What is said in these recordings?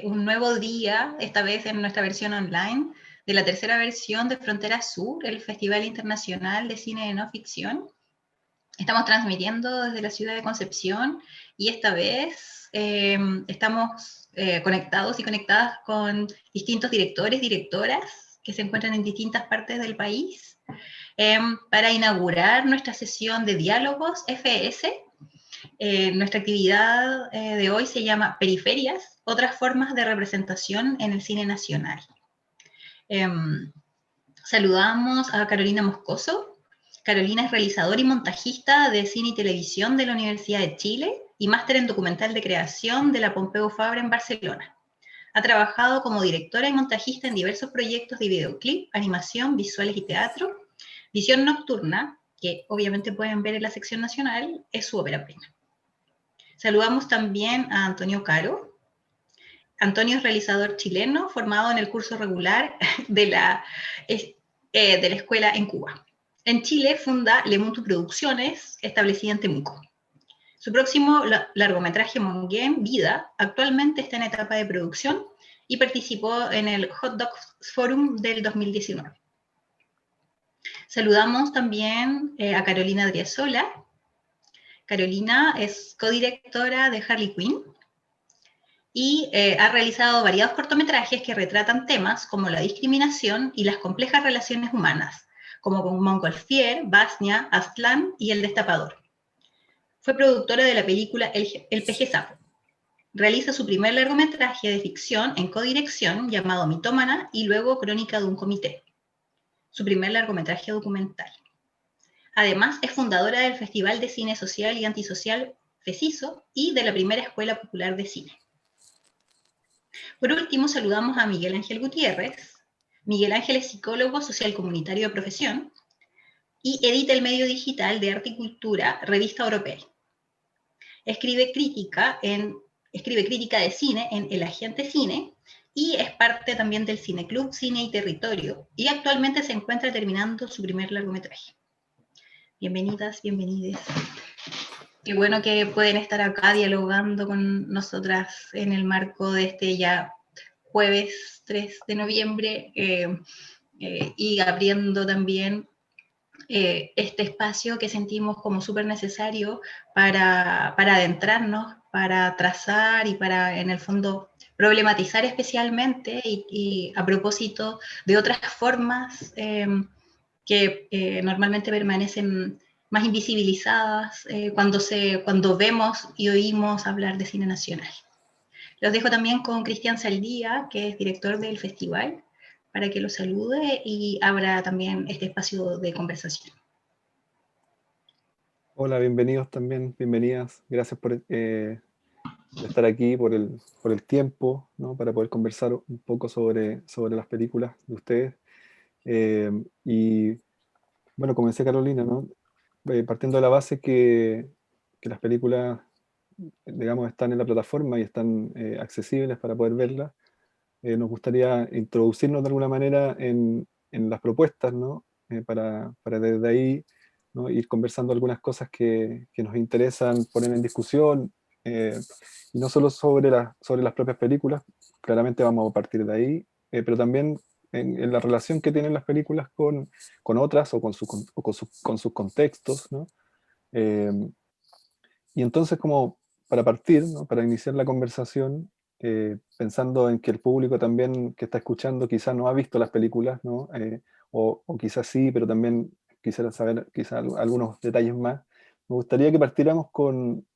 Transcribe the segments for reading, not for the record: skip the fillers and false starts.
un nuevo día, esta vez en nuestra versión online, de la tercera versión de Frontera Sur, el Festival Internacional de Cine de No Ficción. Estamos transmitiendo desde la ciudad de Concepción y esta vez estamos conectados y conectadas con distintos directores, directoras que se encuentran en distintas partes del país para inaugurar nuestra sesión de diálogos FS. Nuestra actividad de hoy se llama Periferias, otras formas de representación en el cine nacional. Saludamos a Carolina Moscoso. Carolina es realizadora y montajista de cine y televisión de la Universidad de Chile y máster en documental de creación de la Pompeu Fabra en Barcelona. Ha trabajado como directora y montajista en diversos proyectos de videoclip, animación, visuales y teatro. Visión Nocturna, que obviamente pueden ver en la sección nacional, es su ópera prima. Saludamos también a Antonio Caro. Antonio es realizador chileno formado en el curso regular de la escuela en Cuba. En Chile funda Lemuntu Producciones, establecida en Temuco. Su próximo largometraje Monguén, Vida, actualmente está en etapa de producción y participó en el Hot Dogs Forum del 2019. Saludamos también a Carolina Adriasola. Carolina es codirectora de Harley Quinn y ha realizado variados cortometrajes que retratan temas como la discriminación y las complejas relaciones humanas, como con Montgolfier, Basnia, Aztlán y El Destapador. Fue productora de la película El Peje Sapo. Realiza su primer largometraje de ficción en codirección llamado Mitómana y luego Crónica de un comité, su primer largometraje documental. Además, es fundadora del Festival de Cine Social y Antisocial FECISO y de la primera Escuela Popular de Cine. Por último, saludamos a Miguel Ángel Gutiérrez. Miguel Ángel es psicólogo social comunitario de profesión y edita el medio digital de arte y cultura Revista Europea. Escribe crítica de cine en El Agente Cine y es parte también del Cineclub Cine y Territorio y actualmente se encuentra terminando su primer largometraje. Bienvenidas, bienvenides. Qué bueno que pueden estar acá dialogando con nosotras en el marco de este ya jueves 3 de noviembre y abriendo también este espacio que sentimos como súper necesario para adentrarnos, para trazar y para, en el fondo, problematizar especialmente y a propósito de otras formas que normalmente permanecen más invisibilizadas cuando vemos y oímos hablar de cine nacional. Los dejo también con Cristian Saldía, que es director del festival, para que lo salude y abra también este espacio de conversación. Hola, bienvenidos también, bienvenidas. Gracias por estar aquí, por el tiempo, ¿no? Para poder conversar un poco sobre las películas de ustedes. Y bueno, como decía Carolina, ¿no? Partiendo de la base que las películas, digamos, están en la plataforma y están accesibles para poder verlas, nos gustaría introducirnos de alguna manera en las propuestas, ¿no? Para desde ahí, ¿no? Ir conversando algunas cosas que nos interesan poner en discusión, y no solo sobre las propias películas, claramente vamos a partir de ahí, pero también en la relación que tienen las películas con otras o con sus contextos, ¿no? Eh, y entonces, como para partir, ¿no? Para iniciar la conversación, pensando en que el público también que está escuchando quizás no ha visto las películas, ¿no? O quizás sí, pero también quisiera saber quizás algunos detalles más. Me gustaría que partiéramos con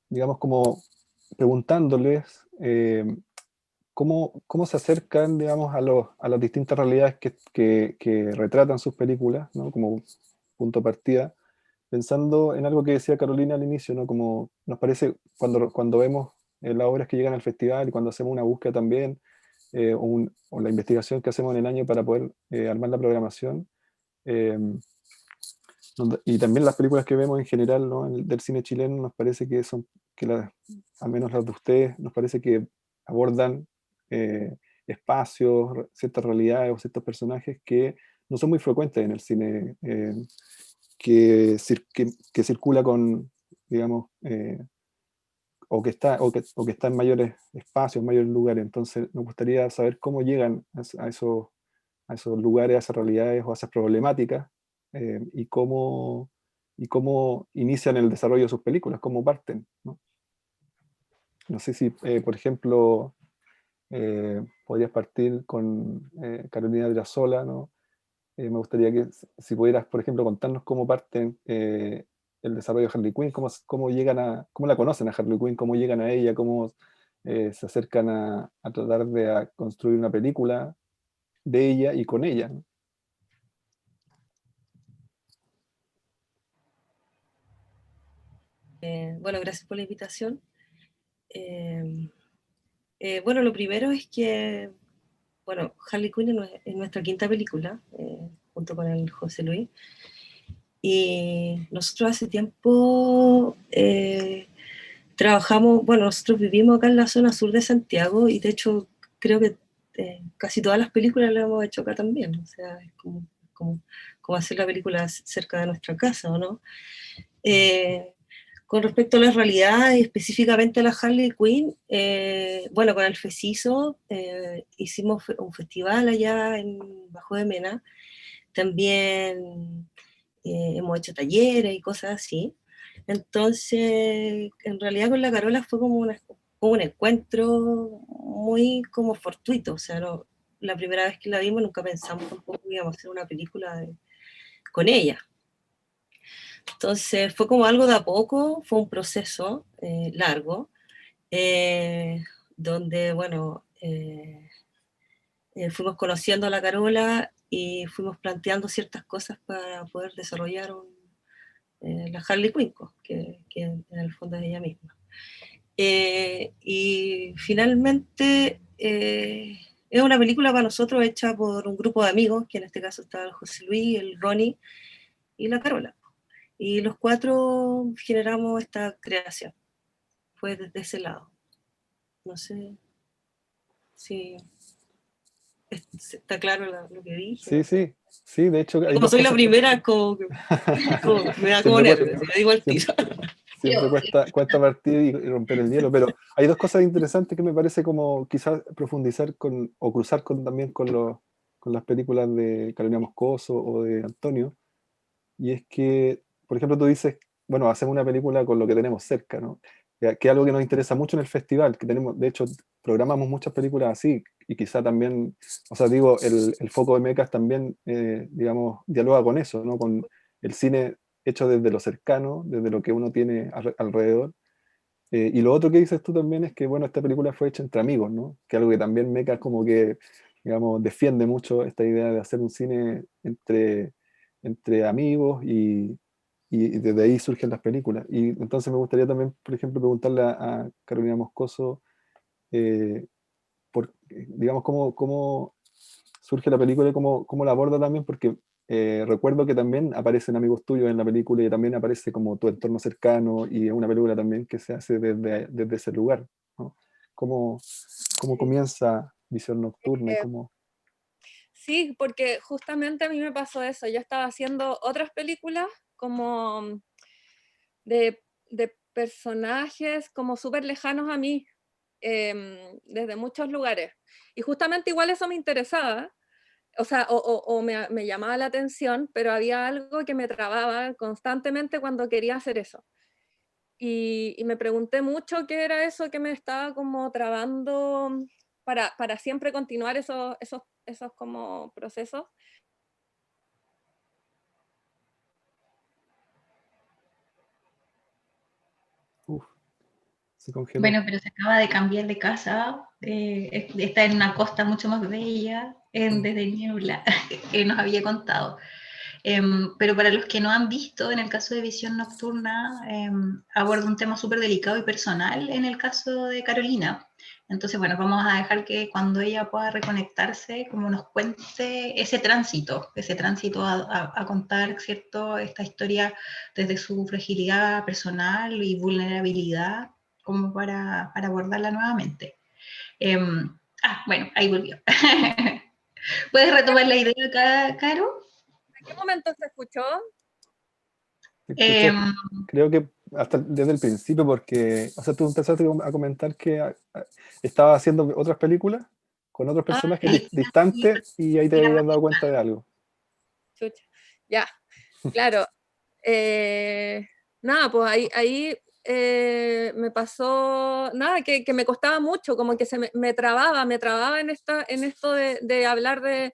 digamos, como preguntándoles cómo se acercan, digamos, a las distintas realidades que retratan sus películas, ¿no? Como punto de partida, pensando en algo que decía Carolina al inicio, ¿no? Como nos parece cuando vemos las obras que llegan al festival y cuando hacemos una búsqueda también, o la investigación que hacemos en el año para poder armar la programación, eh, y también las películas que vemos en general, ¿no? Del cine chileno, nos parece que son, al menos las de ustedes, nos parece que abordan espacios, ciertas realidades o ciertos personajes que no son muy frecuentes en el cine que circula con, digamos, o que está en mayores espacios, mayores lugares. Entonces, nos gustaría saber cómo llegan a esos lugares, a esas realidades o a esas problemáticas, y cómo inician el desarrollo de sus películas, cómo parten, ¿no? No sé si, por ejemplo, podrías partir con Carolina Driassola, ¿no? Me gustaría que si pudieras, por ejemplo, contarnos cómo parten el desarrollo de Harley Quinn, cómo la conocen a Harley Quinn, cómo llegan a ella, cómo se acercan a tratar de construir una película de ella y con ella, ¿no? Bueno, gracias por la invitación. Bueno, lo primero es que, bueno, Harley Quinn es nuestra quinta película, junto con el José Luis. Y nosotros hace tiempo trabajamos, bueno, nosotros vivimos acá en la zona sur de Santiago y de hecho creo que casi todas las películas las hemos hecho acá también. O sea, es como hacer la película cerca de nuestra casa, ¿o no? Con respecto a la realidad y específicamente a la Harley Quinn, bueno, con el FECISO hicimos un festival allá en Bajo de Mena. También hemos hecho talleres y cosas así. Entonces, en realidad con la Carola fue como un encuentro muy como fortuito. O sea, la primera vez que la vimos nunca pensamos tampoco que íbamos a hacer una película con ella. Entonces fue como algo de a poco, fue un proceso largo, donde, bueno, fuimos conociendo a la Carola y fuimos planteando ciertas cosas para poder desarrollar la Harley Quinn, que en el fondo es ella misma. Y finalmente es una película para nosotros hecha por un grupo de amigos, que en este caso está el José Luis, el Ronnie y la Carola. Y los cuatro generamos esta creación. Fue desde ese lado. No sé si está claro lo que dije. Sí, No sé. sí, sí, de hecho hay Como dos soy la cosas. primera, me da como Siempre, nervios, me digo al tiro. siempre cuesta partir y romper el hielo, pero hay dos cosas interesantes que me parece como quizás profundizar o cruzar también con las películas de Carolina Moscoso o de Antonio, y es que, por ejemplo, tú dices, bueno, hacemos una película con lo que tenemos cerca, ¿no? Que es algo que nos interesa mucho en el festival, que tenemos, de hecho, programamos muchas películas así, y quizá también, o sea, digo, el foco de Mecas también, digamos, dialoga con eso, ¿no? Con el cine hecho desde lo cercano, desde lo que uno tiene alrededor. Y lo otro que dices tú también es que, bueno, esta película fue hecha entre amigos, ¿no? Que algo que también Mecas como que, digamos, defiende mucho esta idea de hacer un cine entre amigos y desde ahí surgen las películas. Y entonces me gustaría también, por ejemplo, preguntarle a Carolina Moscoso, eh, digamos, cómo surge la película y cómo la aborda también, porque recuerdo que también aparecen amigos tuyos en la película y también aparece como tu entorno cercano y es una película también que se hace desde ese lugar, ¿no? ¿Cómo comienza Visión Nocturna y cómo... Sí, porque justamente a mí me pasó eso. Yo estaba haciendo otras películas como de personajes como súper lejanos a mí, desde muchos lugares. Y justamente igual eso me interesaba, o sea, o me llamaba la atención, pero había algo que me trababa constantemente cuando quería hacer eso. Y me pregunté mucho qué era eso que me estaba como trabando para siempre continuar esos como procesos. Uf, se congeló. Bueno, pero se acaba de cambiar de casa, está en una costa mucho más bella, desde Niebla, que nos había contado. Pero para los que no han visto, en el caso de Visión Nocturna, aborda un tema súper delicado y personal en el caso de Carolina. Entonces, bueno, vamos a dejar que cuando ella pueda reconectarse, como nos cuente ese tránsito a contar, ¿cierto? Esta historia desde su fragilidad personal y vulnerabilidad, como para abordarla nuevamente. Bueno, ahí volvió. ¿Puedes retomar la idea, Caro? ¿En qué momento se escuchó? Escuché, creo que hasta desde el principio, porque, o sea, tú empezaste a comentar que estabas haciendo otras películas con otros Ah, personajes Ahí distantes y ahí te era habías más- dado cuenta de algo. chucha. Ya, claro. Nada, pues ahí me pasó, nada, que me costaba mucho, como que me trababa en esto de hablar de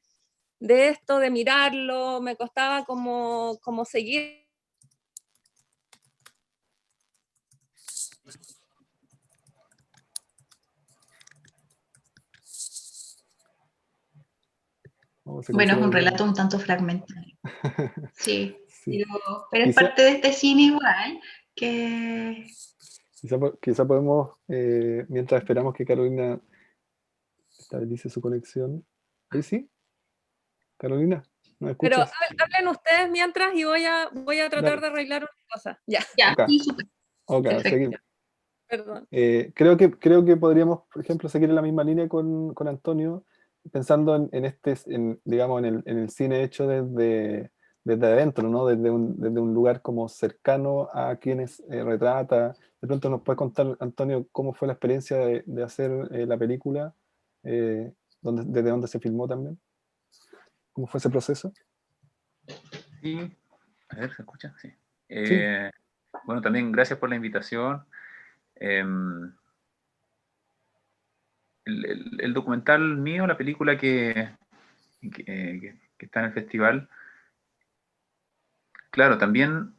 esto, de mirarlo, me costaba como seguir. ¿No? Se Bueno, es un cancela relato un tanto fragmentario. Sí, Sí. pero es Quizá, parte de este cine igual, que quizá podemos, mientras esperamos que Carolina estabilice su conexión. Ahí sí, Carolina, ¿nos Pero escuchas? hablen ustedes mientras y voy a tratar Dale, de arreglar una cosa. Ya, ya, acá, sí, súper, acá, perfecto. seguimos. perdón. Creo que podríamos, por ejemplo, seguir en la misma línea con Antonio, pensando digamos, en el cine hecho desde adentro, ¿no? Desde un lugar como cercano a quienes retrata. De pronto nos puede contar, Antonio, cómo fue la experiencia de hacer la película, eh, desde dónde se filmó también, cómo fue ese proceso. Sí, a ver, ¿se escucha? Sí. Sí, Bueno, también gracias por la invitación. Em, el documental mío, la película que está en el festival, claro, también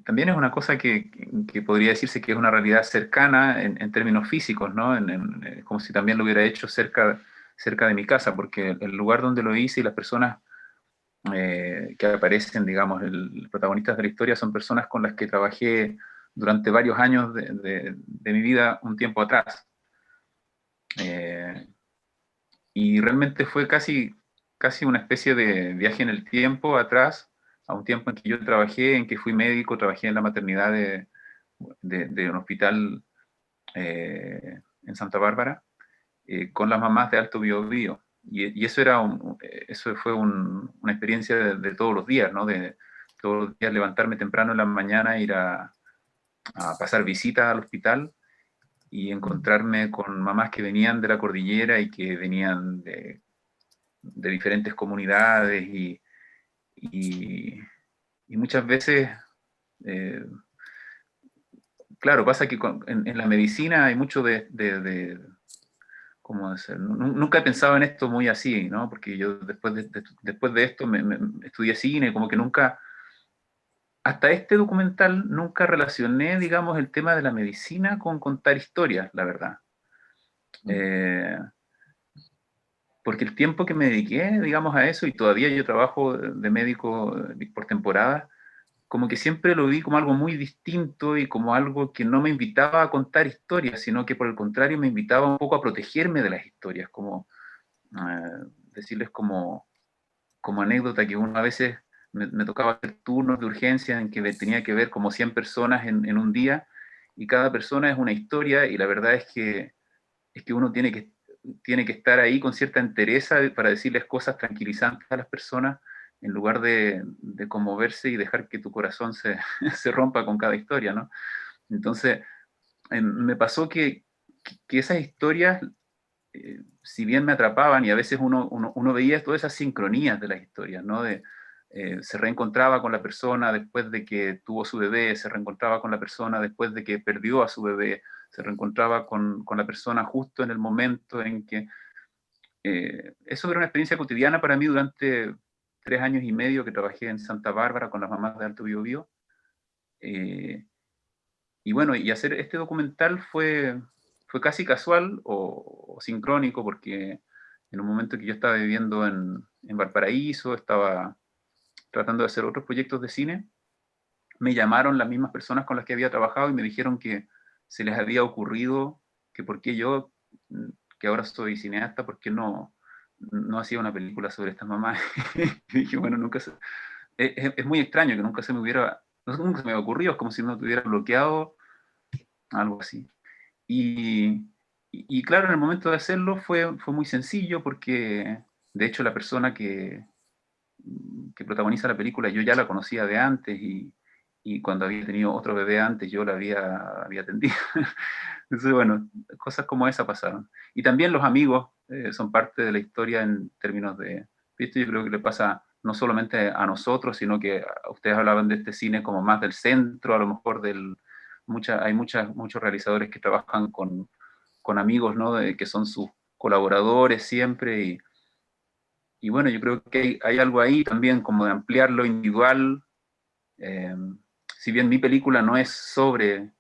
es una cosa que podría decirse que es una realidad cercana en términos físicos, ¿no? Como si también lo hubiera hecho cerca de mi casa, porque el lugar donde lo hice y las personas que aparecen, digamos, los protagonistas de la historia son personas con las que trabajé durante varios años de mi vida un tiempo atrás. Eh, y realmente fue casi una especie de viaje en el tiempo atrás, a un tiempo en que yo trabajé, en que fui médico, trabajé en la maternidad de un hospital en Santa Bárbara, con las mamás de Alto Biobío. Y eso fue una experiencia de todos los días, ¿no? De todos los días levantarme temprano en la mañana, ir a pasar visitas al hospital y encontrarme con mamás que venían de la cordillera y que venían de diferentes comunidades y, y muchas veces, eh, claro, pasa que en la medicina hay mucho ¿cómo decir? Nunca he pensado en esto muy así, ¿no? Porque yo después de esto me estudié cine, como que nunca, hasta este documental, nunca relacioné, digamos, el tema de la medicina con contar historias, la verdad. Eh, porque el tiempo que me dediqué, digamos, a eso, y todavía yo trabajo de médico por temporada, como que siempre lo vi como algo muy distinto y como algo que no me invitaba a contar historias, sino que por el contrario me invitaba un poco a protegerme de las historias, como decirles como anécdota que uno a veces me tocaba hacer turnos de urgencia en que tenía que ver como 100 personas en un día y cada persona es una historia y la verdad es que uno tiene que estar ahí con cierta entereza para decirles cosas tranquilizantes a las personas en lugar de conmoverse y dejar que tu corazón se rompa con cada historia, ¿no? Entonces, me pasó que esas historias, si bien me atrapaban y a veces uno veía todas esas sincronías de las historias, ¿no? Se reencontraba con la persona después de que tuvo su bebé, se reencontraba con la persona después de que perdió a su bebé, se reencontraba con la persona justo en el momento en que... eso era una experiencia cotidiana para mí durante 3 años y medio que trabajé en Santa Bárbara con las mamás de Alto Biobío. Eh, y bueno, y hacer este documental fue casi casual o sincrónico, porque en un momento que yo estaba viviendo en Valparaíso, estaba tratando de hacer otros proyectos de cine, me llamaron las mismas personas con las que había trabajado y me dijeron que se les había ocurrido que por qué yo, que ahora soy cineasta, por qué no hacía una película sobre estas mamás. Y dije, bueno, es muy extraño que nunca se me había ocurrido, es como si no tuviera bloqueado algo así. Y claro, en el momento de hacerlo fue muy sencillo porque, de hecho, la persona que protagoniza la película yo ya la conocía de antes y cuando había tenido otro bebé antes, yo la había atendido. Entonces, bueno, cosas como esa pasaron. Y también los amigos son parte de la historia en términos de, ¿viste? Yo creo que le pasa no solamente a nosotros, sino que ustedes hablaban de este cine como más del centro, a lo mejor hay muchos realizadores que trabajan con amigos, ¿no? Que son sus colaboradores siempre, y bueno, yo creo que hay algo ahí también como de ampliar lo individual. eh, si bien mi película no es sobre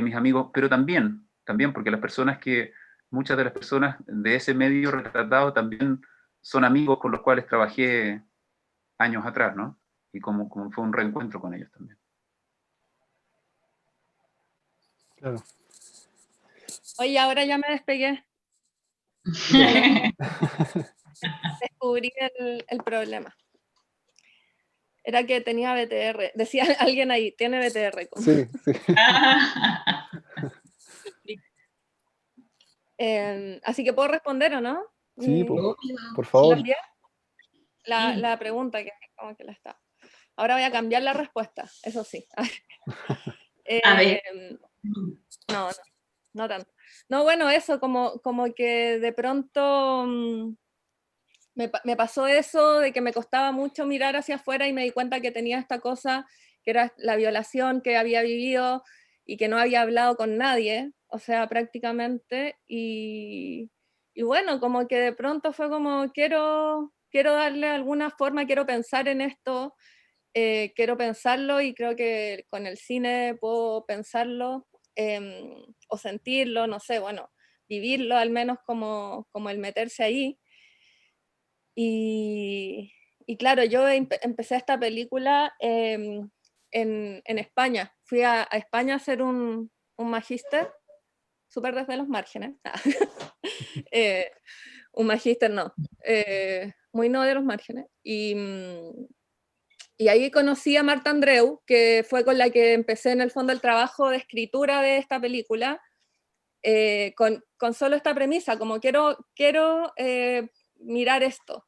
mis amigos, pero también porque muchas de las personas de ese medio retratado también son amigos con los cuales trabajé años atrás, ¿no? Y como fue un reencuentro con ellos también. Claro. Oye, ahora ya me despegué. Descubrí el problema. Era que tenía BTR. Decía alguien ahí, tiene BTR. Sí, sí. Así que puedo responder, ¿o no? Sí, Obvio. por favor. ¿Cambiar? Sí. La pregunta, que como que la está. Ahora voy a cambiar la respuesta, eso sí. A ver. No, no tanto. No, bueno, eso, como que de pronto me pasó eso de que me costaba mucho mirar hacia afuera y me di cuenta que tenía esta cosa, que era la violación que había vivido y que no había hablado con nadie, o sea, prácticamente, y bueno, como que de pronto fue como, quiero darle alguna forma, quiero pensar en esto, quiero pensarlo, y creo que con el cine puedo pensarlo, o sentirlo, no sé, bueno, vivirlo al menos como el meterse ahí. Y claro, yo empecé esta película en España. Fui a España a hacer un magíster, súper desde los márgenes. Un magíster no, muy no de los márgenes. Y ahí conocí a Marta Andreu, que fue con la que empecé en el fondo el trabajo de escritura de esta película, con solo esta premisa, como quiero mirar esto.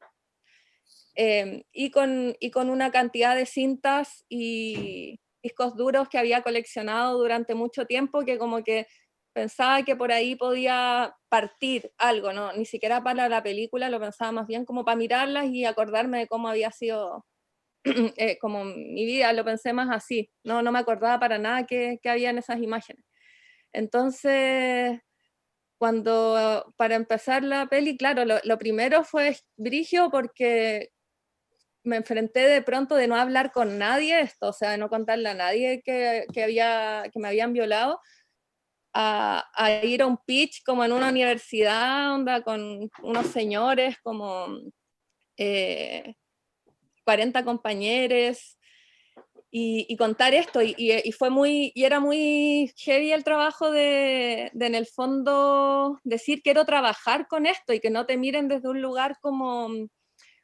Y con una cantidad de cintas y discos duros que había coleccionado durante mucho tiempo, que como que pensaba que por ahí podía partir algo, ¿no? Ni siquiera para la película, lo pensaba más bien como para mirarlas y acordarme de cómo había sido como mi vida, lo pensé más así, no me acordaba para nada que había en esas imágenes. Entonces, para empezar la peli, claro, lo primero fue brigio porque me enfrenté de pronto de no hablar con nadie, o sea, de no contarle a nadie que me habían violado, a ir a un pitch como en una universidad, onda, con unos señores, como 40 compañeros, y contar esto, y era muy heavy el trabajo de en el fondo decir quiero trabajar con esto y que no te miren desde un lugar como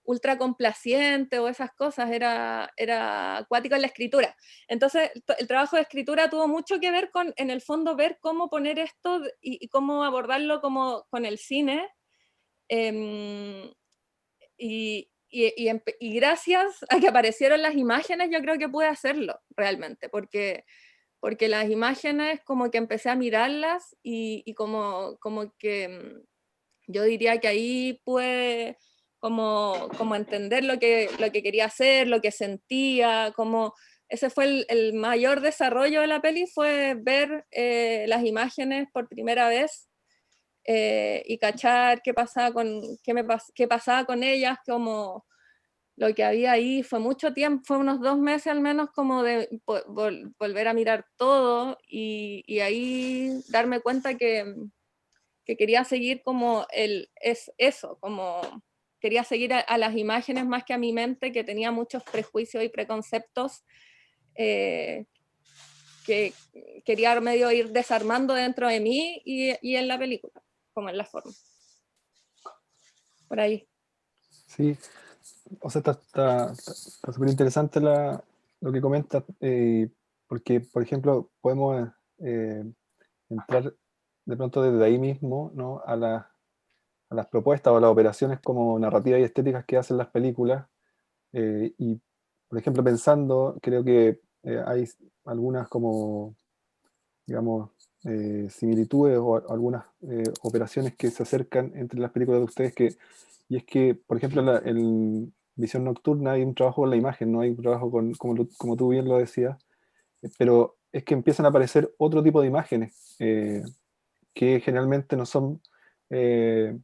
ultra complaciente o esas cosas, era acuático en la escritura. Entonces, el trabajo de escritura tuvo mucho que ver con, en el fondo, ver cómo poner esto y cómo abordarlo como con el cine. Y gracias a que aparecieron las imágenes, yo creo que pude hacerlo realmente, porque las imágenes como que empecé a mirarlas y como que yo diría que ahí pude como entender lo que quería hacer, lo que sentía, como ese fue el mayor desarrollo de la peli, fue ver las imágenes por primera vez, y cachar qué pasaba con ellas, como lo que había ahí. Fue mucho tiempo, fue unos 2 meses al menos, como de volver a mirar todo, y ahí darme cuenta que quería seguir como eso, como quería seguir a las imágenes más que a mi mente, que tenía muchos prejuicios y preconceptos, que quería medio ir desarmando dentro de mí y en la película, como en la forma. Por ahí. Sí, o sea, está súper interesante lo que comentas, porque, por ejemplo, podemos entrar de pronto desde ahí mismo, ¿no? a las propuestas o a las operaciones como narrativas y estéticas que hacen las películas. Y, por ejemplo, pensando, creo que hay algunas como, digamos, similitudes o algunas operaciones que se acercan entre las películas de ustedes, y es que, por ejemplo, en Visión Nocturna hay un trabajo con la imagen, no hay un trabajo como tú bien lo decías, pero es que empiezan a aparecer otro tipo de imágenes que generalmente eh,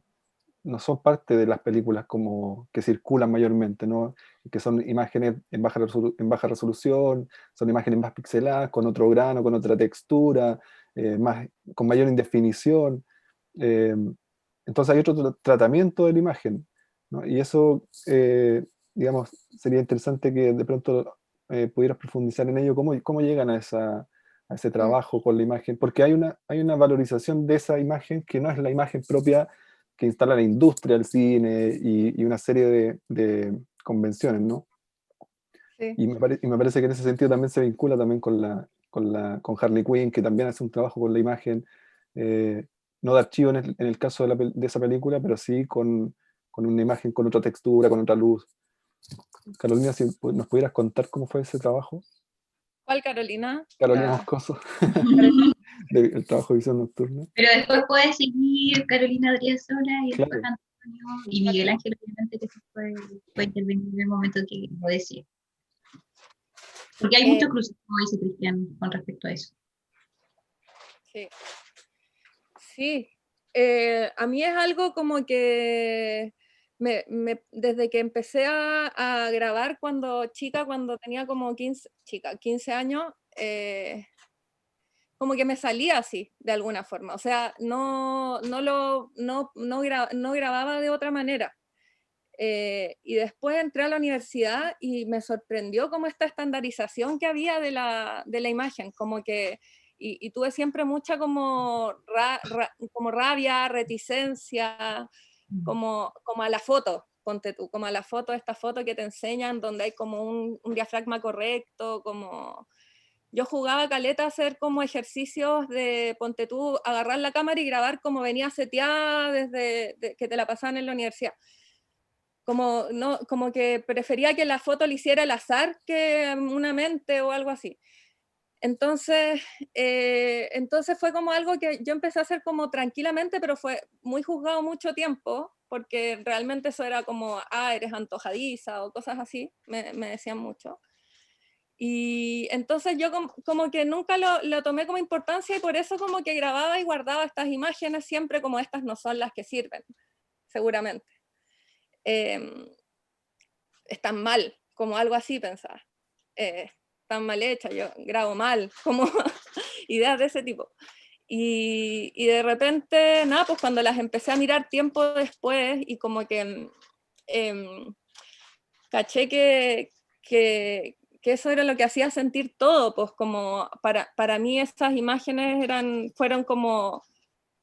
no son parte de las películas como que circulan mayormente, ¿no? Que son imágenes en baja resolución, son imágenes más pixeladas, con otro grano, con otra textura, con mayor indefinición. eh, entonces hay otro tratamiento de la imagen, ¿no? Y eso, digamos, sería interesante que de pronto pudieras profundizar en ello, cómo llegan a ese trabajo con la imagen, porque hay una valorización de esa imagen que no es la imagen propia que instala la industria, el cine y una serie de convenciones, ¿no? Sí. Y me parece que en ese sentido también se vincula también con Harley Quinn, que también hace un trabajo con la imagen, eh, no de archivo en el caso de esa película, pero sí con una imagen con otra textura, con otra luz. Carolina, si nos pudieras contar cómo fue ese trabajo. ¿Cuál, Carolina? Carolina La- Moscoso, del trabajo de Visión Nocturna. Pero después puede seguir Carolina Driesola y después Claro. Antonio y Miguel Ángel, obviamente, que se puede intervenir en el momento que lo decía. Porque hay mucho cruce, como dice Cristian, con respecto a eso. Sí. Sí, a mí es algo como que desde que empecé a grabar cuando tenía como 15 años, como que me salía así, de alguna forma. O sea, no grababa de otra manera. Y después entré a la universidad y me sorprendió como esta estandarización que había de la imagen, como que, y tuve siempre mucha como rabia, reticencia, como a la foto, ponte tú, como a la foto, esta foto que te enseñan donde hay como un diafragma correcto, como... Yo jugaba caleta a hacer como ejercicios de, ponte tú, agarrar la cámara y grabar como venía seteada que te la pasaban en la universidad. Como que prefería que la foto le hiciera el azar que una mente o algo así. Entonces fue como algo que yo empecé a hacer como tranquilamente, pero fue muy juzgado mucho tiempo, porque realmente eso era como, eres antojadiza o cosas así, me decían mucho. Y entonces yo como que nunca lo tomé como importancia y por eso como que grababa y guardaba estas imágenes siempre como estas no son las que sirven, seguramente. Están mal, como algo así pensaba. Están mal hechas, yo grabo mal, como ideas de ese tipo. Y de repente, nada, pues cuando las empecé a mirar tiempo después y como que caché que eso era lo que hacía sentir todo, pues como para mí esas imágenes fueron como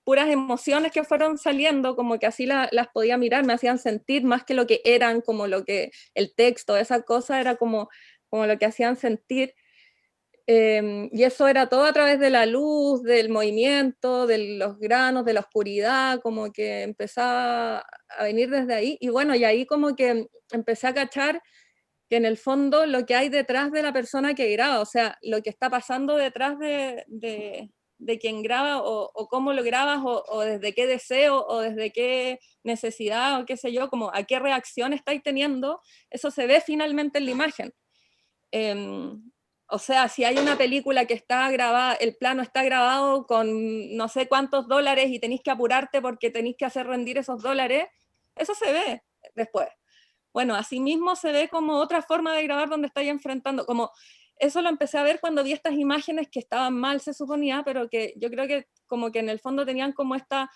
puras emociones que fueron saliendo, como que así las podía mirar, me hacían sentir más que lo que eran, como lo que el texto, esa cosa era como lo que hacían sentir. Y eso era todo a través de la luz, del movimiento, de los granos, de la oscuridad, como que empezaba a venir desde ahí. Y bueno, y ahí como que empecé a cachar que en el fondo lo que hay detrás de la persona que graba, o sea, lo que está pasando detrás de quien graba o cómo lo grabas o desde qué deseo o desde qué necesidad o qué sé yo, como a qué reacción estáis teniendo, eso se ve finalmente en la imagen. O sea, si hay una película que está grabada, el plano está grabado con no sé cuántos dólares y tenéis que apurarte porque tenéis que hacer rendir esos dólares, eso se ve después. Bueno, así mismo se ve como otra forma de grabar donde estáis enfrentando, como eso lo empecé a ver cuando vi estas imágenes que estaban mal, se suponía, pero que yo creo que como que en el fondo tenían como este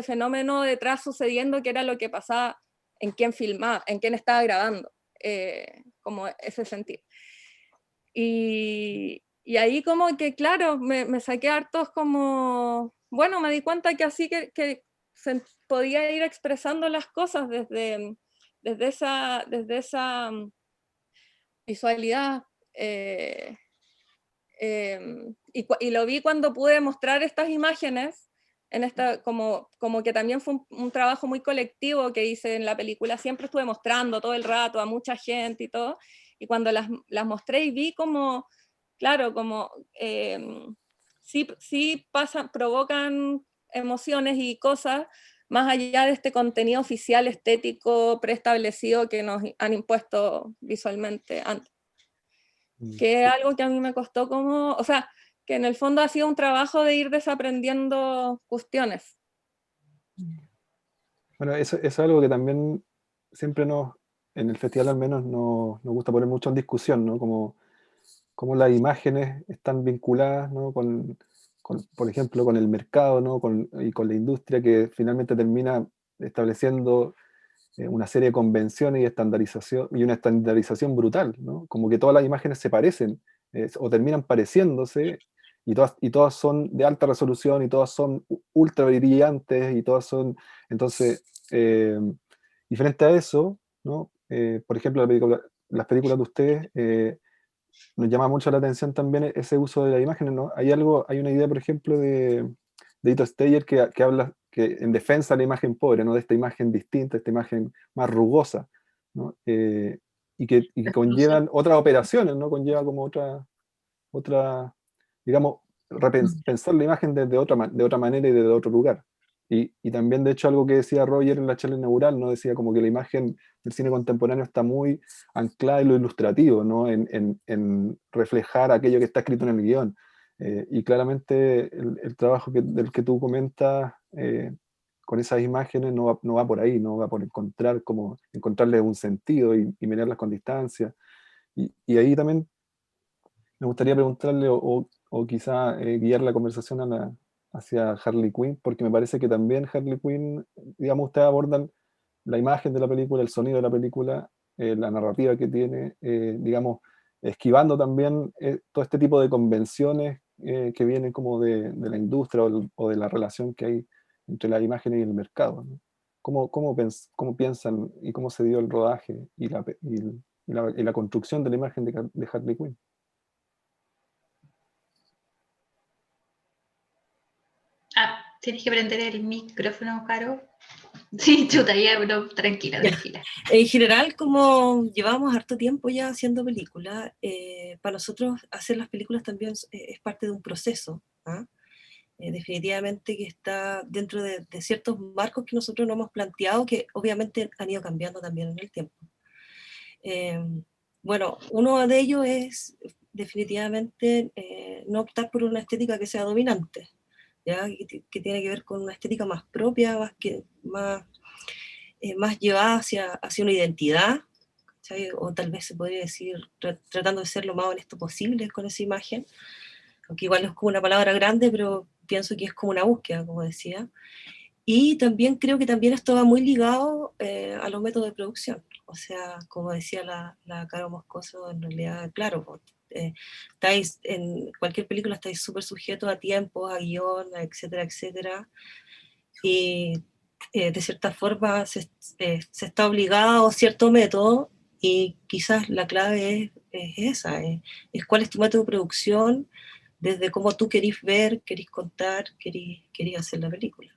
fenómeno detrás sucediendo, que era lo que pasaba en quién filmaba, en quién estaba grabando, como ese sentido. Y ahí como que, claro, me saqué hartos como, bueno, me di cuenta que así que se podía ir expresando las cosas desde esa visualidad. Y lo vi cuando pude mostrar estas imágenes, como que también fue un trabajo muy colectivo que hice en la película, siempre estuve mostrando todo el rato a mucha gente y todo, Y cuando las mostré y vi como, claro, como sí provocan emociones y cosas más allá de este contenido oficial, estético, preestablecido que nos han impuesto visualmente antes. Que es algo que a mí me costó como, o sea, que en el fondo ha sido un trabajo de ir desaprendiendo cuestiones. Bueno, eso es algo que también siempre en el festival al menos nos gusta poner mucho en discusión, ¿no? Como las imágenes están vinculadas, ¿no? Por ejemplo, con el mercado, ¿no? Y con la industria que finalmente termina estableciendo una serie de convenciones y una estandarización brutal, ¿no? Como que todas las imágenes se parecen o terminan pareciéndose y todas son de alta resolución y todas son ultra brillantes y todas son, entonces, y frente a eso, ¿no? Por ejemplo, las películas de ustedes nos llama mucho la atención también ese uso de las imágenes, ¿no? Hay una idea, por ejemplo, de Ito Steyer que habla que en defensa de la imagen pobre, ¿no? De esta imagen distinta, esta imagen más rugosa, ¿no? Y que conllevan otras operaciones, ¿no? Conlleva como digamos, pensar la imagen de otra manera y desde otro lugar. Y también, de hecho, algo que decía Roger en la charla inaugural, ¿no? Decía como que la imagen del cine contemporáneo está muy anclada en lo ilustrativo, ¿no? En reflejar aquello que está escrito en el guión. Y claramente el trabajo del que tú comentas con esas imágenes no va por ahí, no va por encontrarle un sentido y mirarlas con distancia. Y ahí también me gustaría preguntarle o quizá guiar la conversación hacia Harley Quinn, porque me parece que también Harley Quinn, digamos, ustedes abordan la imagen de la película, el sonido de la película, la narrativa que tiene, digamos, esquivando también todo este tipo de convenciones que vienen como de la industria o de la relación que hay entre las imágenes y el mercado, ¿no? ¿Cómo piensan y cómo se dio el rodaje y la construcción de la imagen de Harley Quinn? Ah, tienes que prender el micrófono, Caro. Sí, chuta, ya, pero tranquila, tranquila. En general, como llevamos harto tiempo ya haciendo películas, para nosotros hacer las películas también es parte de un proceso, ¿ah? Definitivamente que está dentro de ciertos marcos que nosotros nos hemos planteado, que obviamente han ido cambiando también en el tiempo. Bueno, uno de ellos es definitivamente no optar por una estética que sea dominante, ¿ya? Que tiene que ver con una estética más propia, más llevada hacia una identidad, ¿sabes? O tal vez se podría decir tratando de ser lo más honesto posible con esa imagen, aunque igual es como una palabra grande, pero pienso que es como una búsqueda, como decía. Y también creo que también esto va muy ligado a los métodos de producción. O sea, como decía la Caro Moscoso, en realidad, claro, pues, estáis en cualquier película estáis súper sujetos a tiempos, a guión, etcétera, etcétera. Y de cierta forma se está obligado a cierto método y quizás la clave es esa, es cuál es tu método de producción, desde cómo tú querís ver, querís contar, querís hacer la película.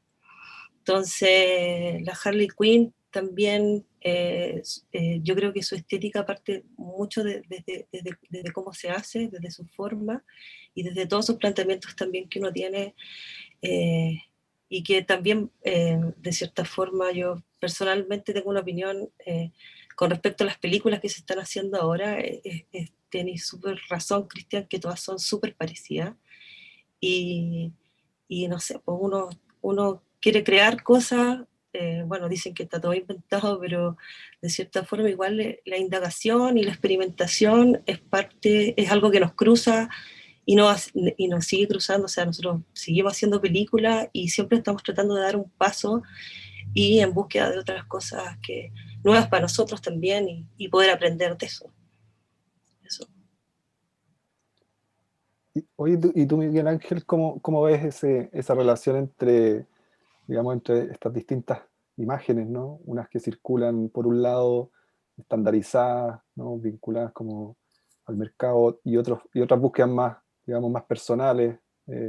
Entonces, la Harley Quinn también, yo creo que su estética parte mucho desde cómo se hace, desde su forma y desde todos sus planteamientos también que uno tiene, y que también, de cierta forma, yo personalmente tengo una opinión con respecto a las películas que se están haciendo ahora. Tenéis súper razón, Cristian, que todas son súper parecidas. Y no sé, pues uno quiere crear cosas, bueno, dicen que está todo inventado, pero de cierta forma igual la indagación y la experimentación es algo que nos cruza y nos sigue cruzando. O sea, nosotros seguimos haciendo películas y siempre estamos tratando de dar un paso y en búsqueda de otras cosas nuevas para nosotros también y poder aprender de eso. Oye, ¿y tú, Miguel Ángel, cómo ves esa relación digamos, entre estas distintas imágenes, ¿no? Unas que circulan por un lado estandarizadas, ¿no? Vinculadas como al mercado y otras búsquedas más, digamos, más personales,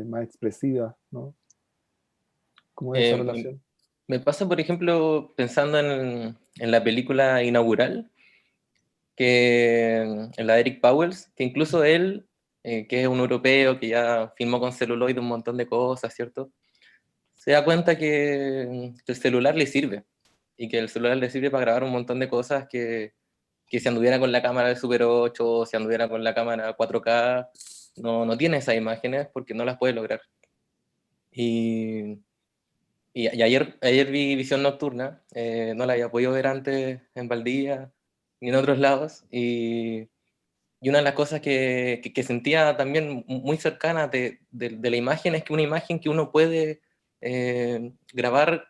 más expresivas, ¿no? ¿Cómo es esa relación? Me pasa, por ejemplo, pensando en la película inaugural, que la de Eric Powers, que incluso él, que es un europeo que ya filmó con celuloide un montón de cosas, ¿cierto? Se da cuenta que el celular le sirve, y que el celular le sirve para grabar un montón de cosas que si anduviera con la cámara de Super 8, o si anduviera con la cámara 4K, no tiene esas imágenes porque no las puede lograr. Y ayer vi Visión Nocturna, no la había podido ver antes en Valdivia ni en otros lados, y una de las cosas que sentía también muy cercana de la imagen es que una imagen que uno puede grabar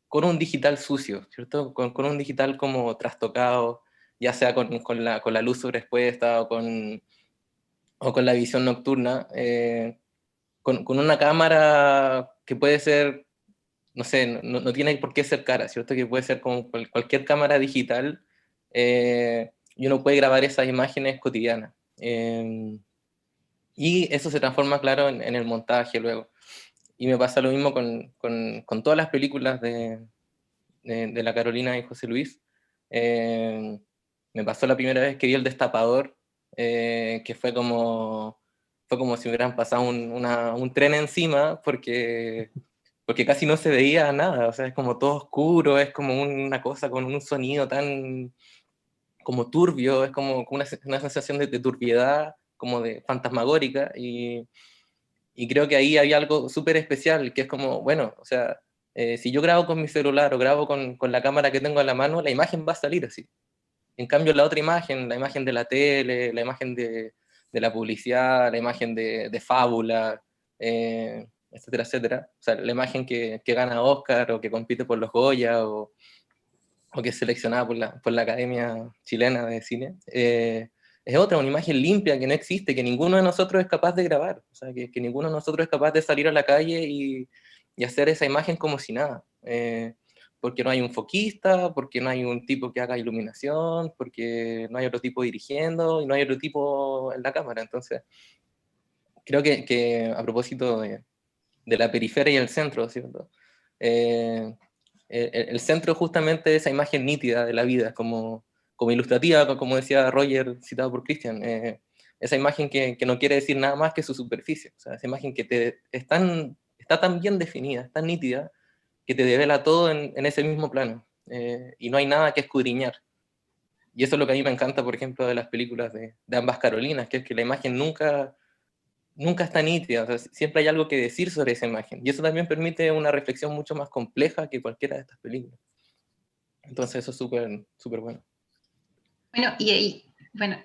con un digital sucio, ¿cierto? Con un digital como trastocado, ya sea con la luz sobreexpuesta o con la visión nocturna, con una cámara que puede ser, no sé, no tiene por qué ser cara, ¿cierto? Que puede ser como cualquier cámara digital, y uno puede grabar esas imágenes cotidianas. Y eso se transforma, claro, en el montaje luego. Y me pasa lo mismo con todas las películas de la Carolina y José Luis. Me pasó la primera vez que vi El Destapador, que fue como si me hubieran pasado un tren encima, porque casi no se veía nada, o sea, es como todo oscuro, es como una cosa con un sonido tan como turbio, es como una sensación de turbiedad, como de fantasmagórica, y creo que ahí había algo súper especial, que es como, bueno, o sea, si yo grabo con mi celular o grabo con la cámara que tengo a la mano, la imagen va a salir así. En cambio, la otra imagen, la imagen de la tele, la imagen de la publicidad, la imagen de Fábula, etcétera, etcétera, o sea, la imagen que gana Oscar o que compite por los Goya o que es seleccionada por la Academia Chilena de Cine, es otra, una imagen limpia que no existe, que ninguno de nosotros es capaz de grabar, o sea, que ninguno de nosotros es capaz de salir a la calle y hacer esa imagen como si nada, porque no hay un foquista, porque no hay un tipo que haga iluminación, porque no hay otro tipo dirigiendo y no hay otro tipo en la cámara. Entonces, creo que a propósito de la periferia y el centro, ¿cierto? El centro justamente de esa imagen nítida de la vida, como ilustrativa, como decía Roger, citado por Christian, esa imagen que no quiere decir nada más que su superficie, o sea, esa imagen que está tan bien definida, es tan nítida, que te devela todo en ese mismo plano, y no hay nada que escudriñar. Y eso es lo que a mí me encanta, por ejemplo, de las películas de ambas Carolinas, que es que la imagen nunca está nítida, o sea, siempre hay algo que decir sobre esa imagen, y eso también permite una reflexión mucho más compleja que cualquiera de estas películas. Entonces eso es súper, súper bueno. Bueno, bueno,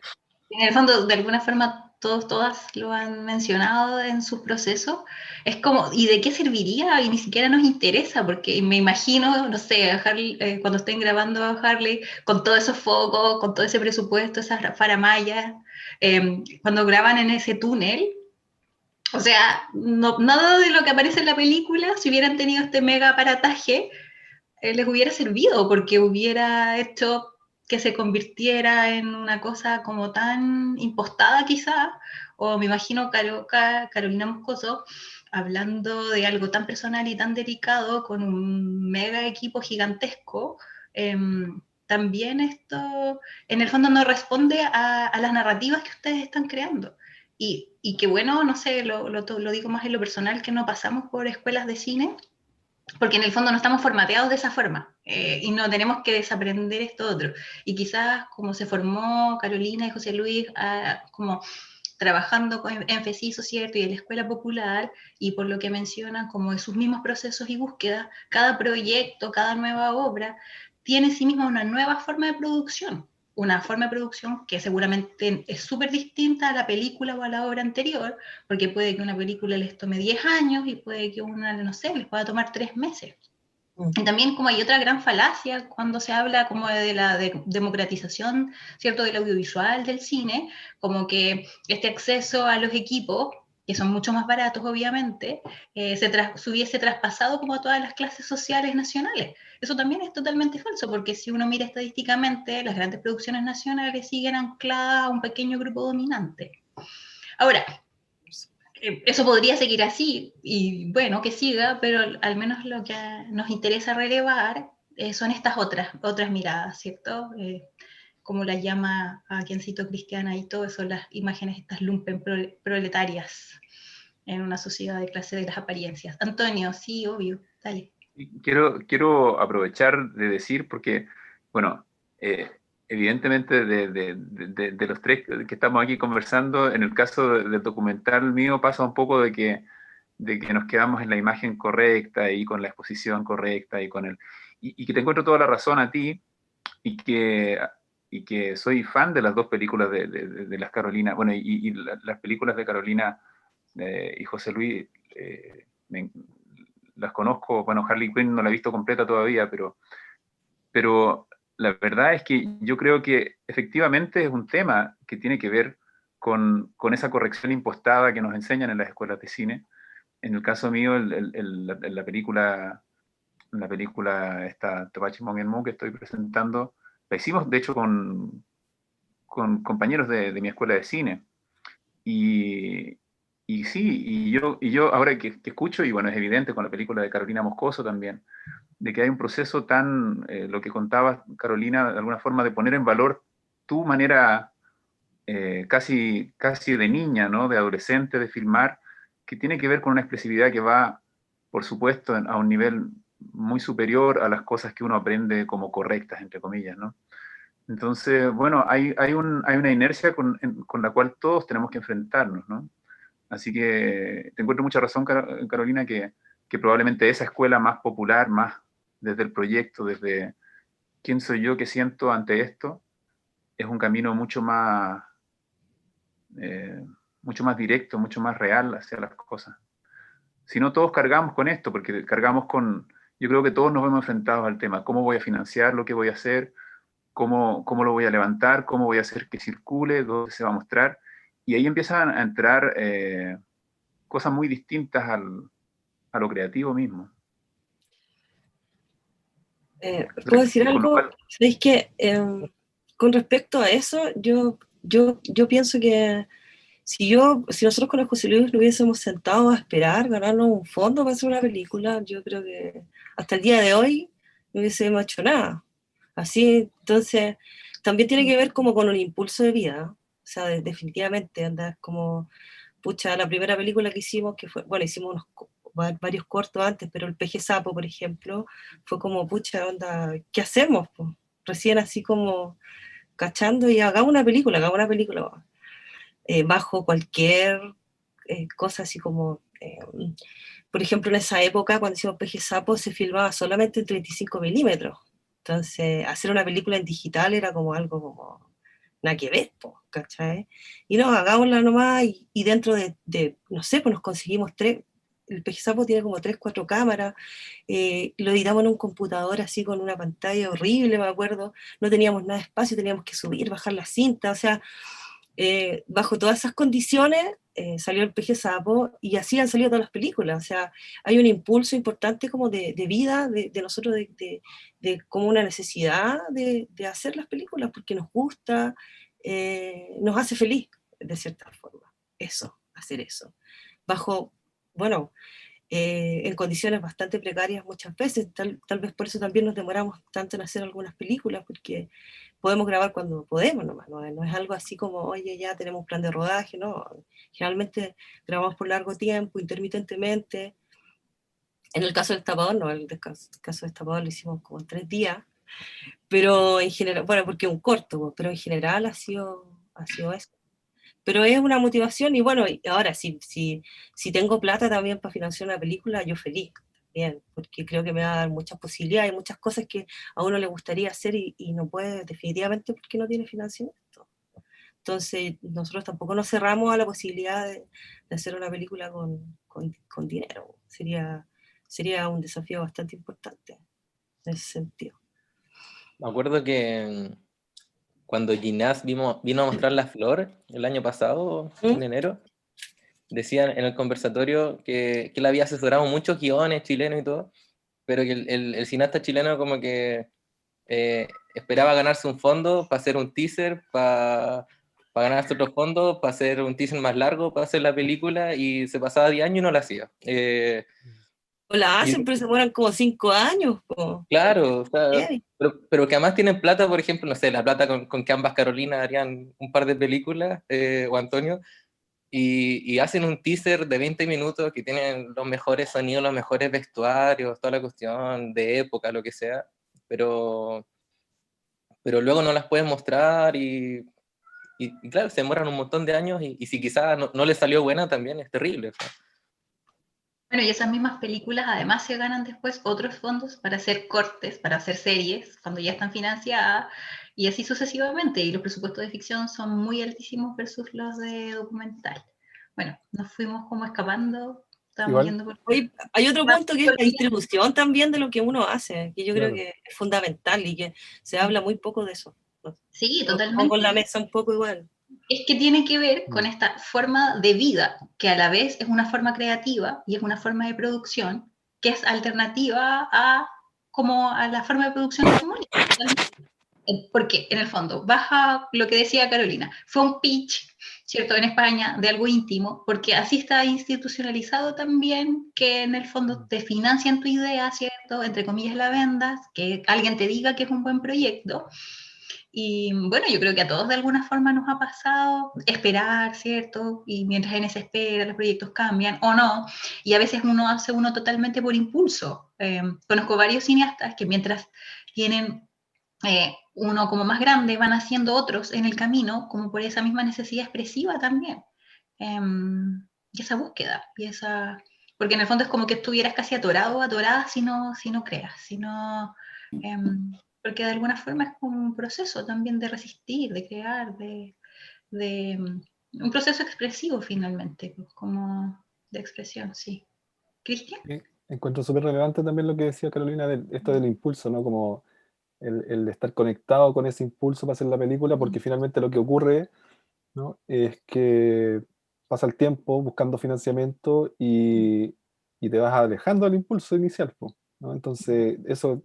en el fondo, de alguna forma, todas lo han mencionado en sus procesos. Es como, ¿y de qué serviría? Y ni siquiera nos interesa, porque me imagino, no sé, a Harley, cuando estén grabando a Harley, con todos esos focos, con todo ese presupuesto, esas faramallas, cuando graban en ese túnel. O sea, nada de lo que aparece en la película, si hubieran tenido este mega aparataje, les hubiera servido, porque hubiera hecho que se convirtiera en una cosa como tan impostada quizá, o me imagino Carolina Moscoso hablando de algo tan personal y tan delicado con un mega equipo gigantesco. También esto en el fondo no responde a las narrativas que ustedes están creando. Y que bueno, no sé, lo digo más en lo personal, que no pasamos por escuelas de cine, porque en el fondo no estamos formateados de esa forma, y no tenemos que desaprender esto otro. Y quizás como se formó Carolina y José Luis, como trabajando en FECISO, ¿cierto? Y en la Escuela Popular, y por lo que mencionan, como de sus mismos procesos y búsquedas, cada proyecto, cada nueva obra, tiene en sí misma una nueva forma de producción. Una forma de producción que seguramente es súper distinta a la película o a la obra anterior, porque puede que una película les tome 10 años y puede que una, no sé, les pueda tomar 3 meses. Y también como hay otra gran falacia cuando se habla como de la democratización, ¿cierto?, del audiovisual, del cine, como que este acceso a los equipos, que son mucho más baratos obviamente, se hubiese traspasado como a todas las clases sociales nacionales. Eso también es totalmente falso, porque si uno mira estadísticamente, las grandes producciones nacionales siguen ancladas a un pequeño grupo dominante. Ahora, eso podría seguir así, y bueno, que siga, pero al menos lo que nos interesa relevar son estas otras miradas, ¿cierto? como la llama a Quiencito Cristiana y todo eso, las imágenes estas lumpen proletarias en una sociedad de clase de las apariencias. Antonio, sí, obvio, dale. Quiero aprovechar de decir, porque, bueno, evidentemente de los tres que estamos aquí conversando, en el caso del documental mío pasa un poco de que nos quedamos en la imagen correcta y con la exposición correcta y que te encuentro toda la razón a ti y que soy fan de las dos películas de las Carolinas, bueno, y las películas de Carolina y José Luis, las conozco, bueno, Harley Quinn no la he visto completa todavía, pero la verdad es que yo creo que efectivamente es un tema que tiene que ver con esa corrección impostada que nos enseñan en las escuelas de cine. En el caso mío, la película esta Tobachi Mongenmu que estoy presentando, la hicimos de hecho con compañeros de mi escuela de cine. Y sí, y yo ahora que escucho, y bueno, es evidente con la película de Carolina Moscoso también, de que hay un proceso tan, lo que contaba Carolina, de alguna forma de poner en valor tu manera casi de niña, ¿no? De adolescente, de filmar, que tiene que ver con una expresividad que va, por supuesto, a un nivel muy superior a las cosas que uno aprende como correctas, entre comillas, ¿no? Entonces, bueno, hay una inercia con la cual todos tenemos que enfrentarnos, ¿no? Así que te encuentro mucha razón, Carolina, que probablemente esa escuela más popular, más desde el proyecto, desde quién soy yo, qué siento ante esto, es un camino mucho más directo, mucho más real hacia las cosas. Si no, todos cargamos con esto, porque yo creo que todos nos vemos enfrentados al tema, ¿cómo voy a financiar lo que voy a hacer? ¿Cómo lo voy a levantar? ¿Cómo voy a hacer que circule? ¿Dónde se va a mostrar? Y ahí empiezan a entrar cosas muy distintas a lo creativo mismo. ¿Puedo decir Con lo algo? cual, ¿Sabéis que con respecto a eso, yo pienso que si nosotros con el José Luis nos hubiésemos sentado a esperar ganarnos un fondo para hacer una película, yo creo que hasta el día de hoy no hubiésemos hecho nada. Así, entonces, también tiene que ver como con un impulso de vida. O sea, definitivamente andar como, pucha, la primera película que hicimos, que fue, bueno, hicimos varios cortos antes, pero el Peje Sapo, por ejemplo, fue como, pucha, onda, ¿qué hacemos? Po? Recién así como cachando y hagamos una película. Bajo cualquier cosa así como, por ejemplo, en esa época cuando hicimos Peje Sapo se filmaba solamente en 35 milímetros. Entonces, hacer una película en digital era como algo como nada que ver, ¿cachai? Y no, hagámosla nomás y dentro de, no sé, pues nos conseguimos el Peje Sapo tiene como 3, 4 cámaras, lo editamos en un computador así con una pantalla horrible, me acuerdo, no teníamos nada de espacio, teníamos que subir, bajar la cinta, o sea, bajo todas esas condiciones salió el Peje Sapo y así han salido todas las películas. O sea, hay un impulso importante como de vida de nosotros, de como una necesidad de hacer las películas porque nos gusta, nos hace feliz de cierta forma. Hacer eso. Bajo, bueno, en condiciones bastante precarias muchas veces, tal vez por eso también nos demoramos tanto en hacer algunas películas, porque podemos grabar cuando podemos nomás, no es algo así como, oye, ya tenemos un plan de rodaje, no, generalmente grabamos por largo tiempo, intermitentemente. En el caso del tapador, no, en el caso del tapador lo hicimos como en 3 días, pero en general, bueno, porque es un corto, pero en general ha sido eso. Pero es una motivación y bueno, ahora si tengo plata también para financiar una película, yo feliz también, porque creo que me va a dar muchas posibilidades, muchas cosas que a uno le gustaría hacer y no puede definitivamente porque no tiene financiamiento. Entonces nosotros tampoco nos cerramos a la posibilidad de hacer una película con dinero. Sería un desafío bastante importante en ese sentido. Me acuerdo que cuando Ginás vino a mostrar La Flor el año pasado, en enero, decían en el conversatorio que él había asesorado muchos guiones chilenos y todo, pero que el cineasta chileno como que esperaba ganarse un fondo para hacer un teaser, para ganarse otro fondo, para hacer un teaser más largo, para hacer la película, y se pasaba 10 años y no la hacía. O la Y hacen, pero se demoran como 5 años. claro, o sea, Heavy. pero que además tienen plata, por ejemplo, no sé, la plata con que ambas Carolinas harían un par de películas, o Antonio, y hacen un teaser de 20 minutos que tienen los mejores sonidos, los mejores vestuarios, toda la cuestión de época, lo que sea, pero, pero luego no las pueden mostrar y claro, se demoran un montón de años y si quizás no les salió buena también es terrible. O sea. Bueno, y esas mismas películas además se ganan después otros fondos para hacer cortes, para hacer series, cuando ya están financiadas, y así sucesivamente. Y los presupuestos de ficción son muy altísimos versus los de documental. Bueno, nos fuimos como escapando, estamos Igual, yendo por... Oye, hay otro punto que es la distribución también de lo que uno hace, que yo creo claro. que es fundamental y que se habla muy poco de eso. Sí, Lo pongo en la totalmente. mesa un poco igual. Es que tiene que ver con esta forma de vida, que a la vez es una forma creativa y es una forma de producción que es alternativa a, como a la forma de producción hegemónica. Porque en el fondo, baja lo que decía Carolina, fue un pitch, ¿cierto?, en España de algo íntimo, porque así está institucionalizado también, que en el fondo te financian tu idea, ¿cierto?, entre comillas la vendas, que alguien te diga que es un buen proyecto. Y bueno, yo creo que a todos de alguna forma nos ha pasado esperar, ¿cierto? Y mientras en esa espera los proyectos cambian o no, y a veces uno hace uno totalmente por impulso. Conozco varios cineastas que mientras tienen uno como más grande, van haciendo otros en el camino, como por esa misma necesidad expresiva también. Y esa búsqueda, y esa... Porque en el fondo es como que estuvieras casi atorado o atorada si no creas, si no... porque de alguna forma es como un proceso también de resistir, de crear, de un proceso expresivo finalmente, pues, como de expresión, sí. ¿Cristian? Encuentro súper relevante también lo que decía Carolina, esto del impulso, ¿no? Como el estar conectado con ese impulso para hacer la película, porque finalmente lo que ocurre, ¿no?, es que pasa el tiempo buscando financiamiento y te vas alejando del impulso inicial, po, ¿no? Entonces eso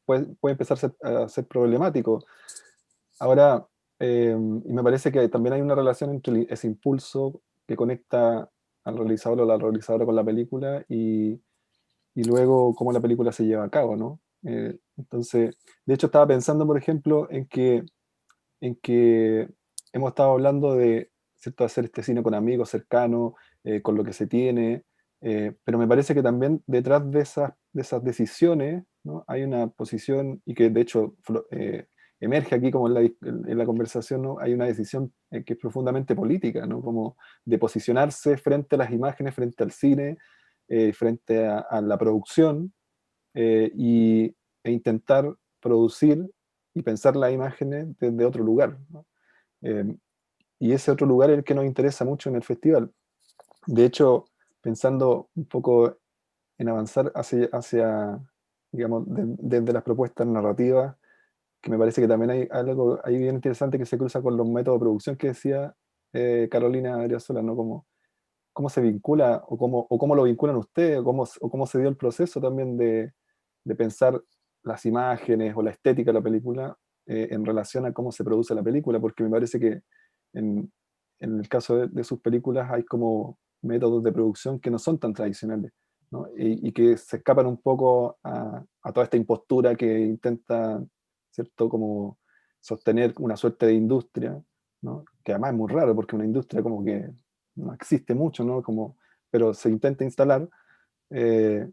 puede empezar a ser problemático. Ahora, y me parece que también hay una relación entre ese impulso que conecta al realizador o la realizadora con la película y luego cómo la película se lleva a cabo, ¿no? Entonces, de hecho estaba pensando, por ejemplo, en que hemos estado hablando de, ¿cierto?, hacer este cine con amigos, cercanos, con lo que se tiene, pero me parece que también detrás de esas decisiones, ¿no?, hay una posición, y que de hecho emerge aquí como en la conversación, ¿no?, hay una decisión que es profundamente política, ¿no?, como de posicionarse frente a las imágenes, frente al cine, frente a la producción, e intentar producir y pensar las imágenes desde otro lugar, ¿no? Eh, y ese otro lugar es el que nos interesa mucho en el festival. De hecho, pensando un poco en avanzar hacia digamos, desde las propuestas narrativas, que me parece que también hay algo ahí bien interesante que se cruza con los métodos de producción que decía Carolina Adriasola, ¿no? Cómo se vincula, o cómo lo vinculan ustedes, o cómo se dio el proceso también de pensar las imágenes o la estética de la película en relación a cómo se produce la película, porque me parece que en, en el caso de sus películas hay como métodos de producción que no son tan tradicionales, ¿no? Y que se escapan un poco a toda esta impostura que intenta, ¿cierto?, como sostener una suerte de industria, ¿no?, que además es muy raro porque una industria como que no existe mucho, ¿no? Pero se intenta instalar, eh,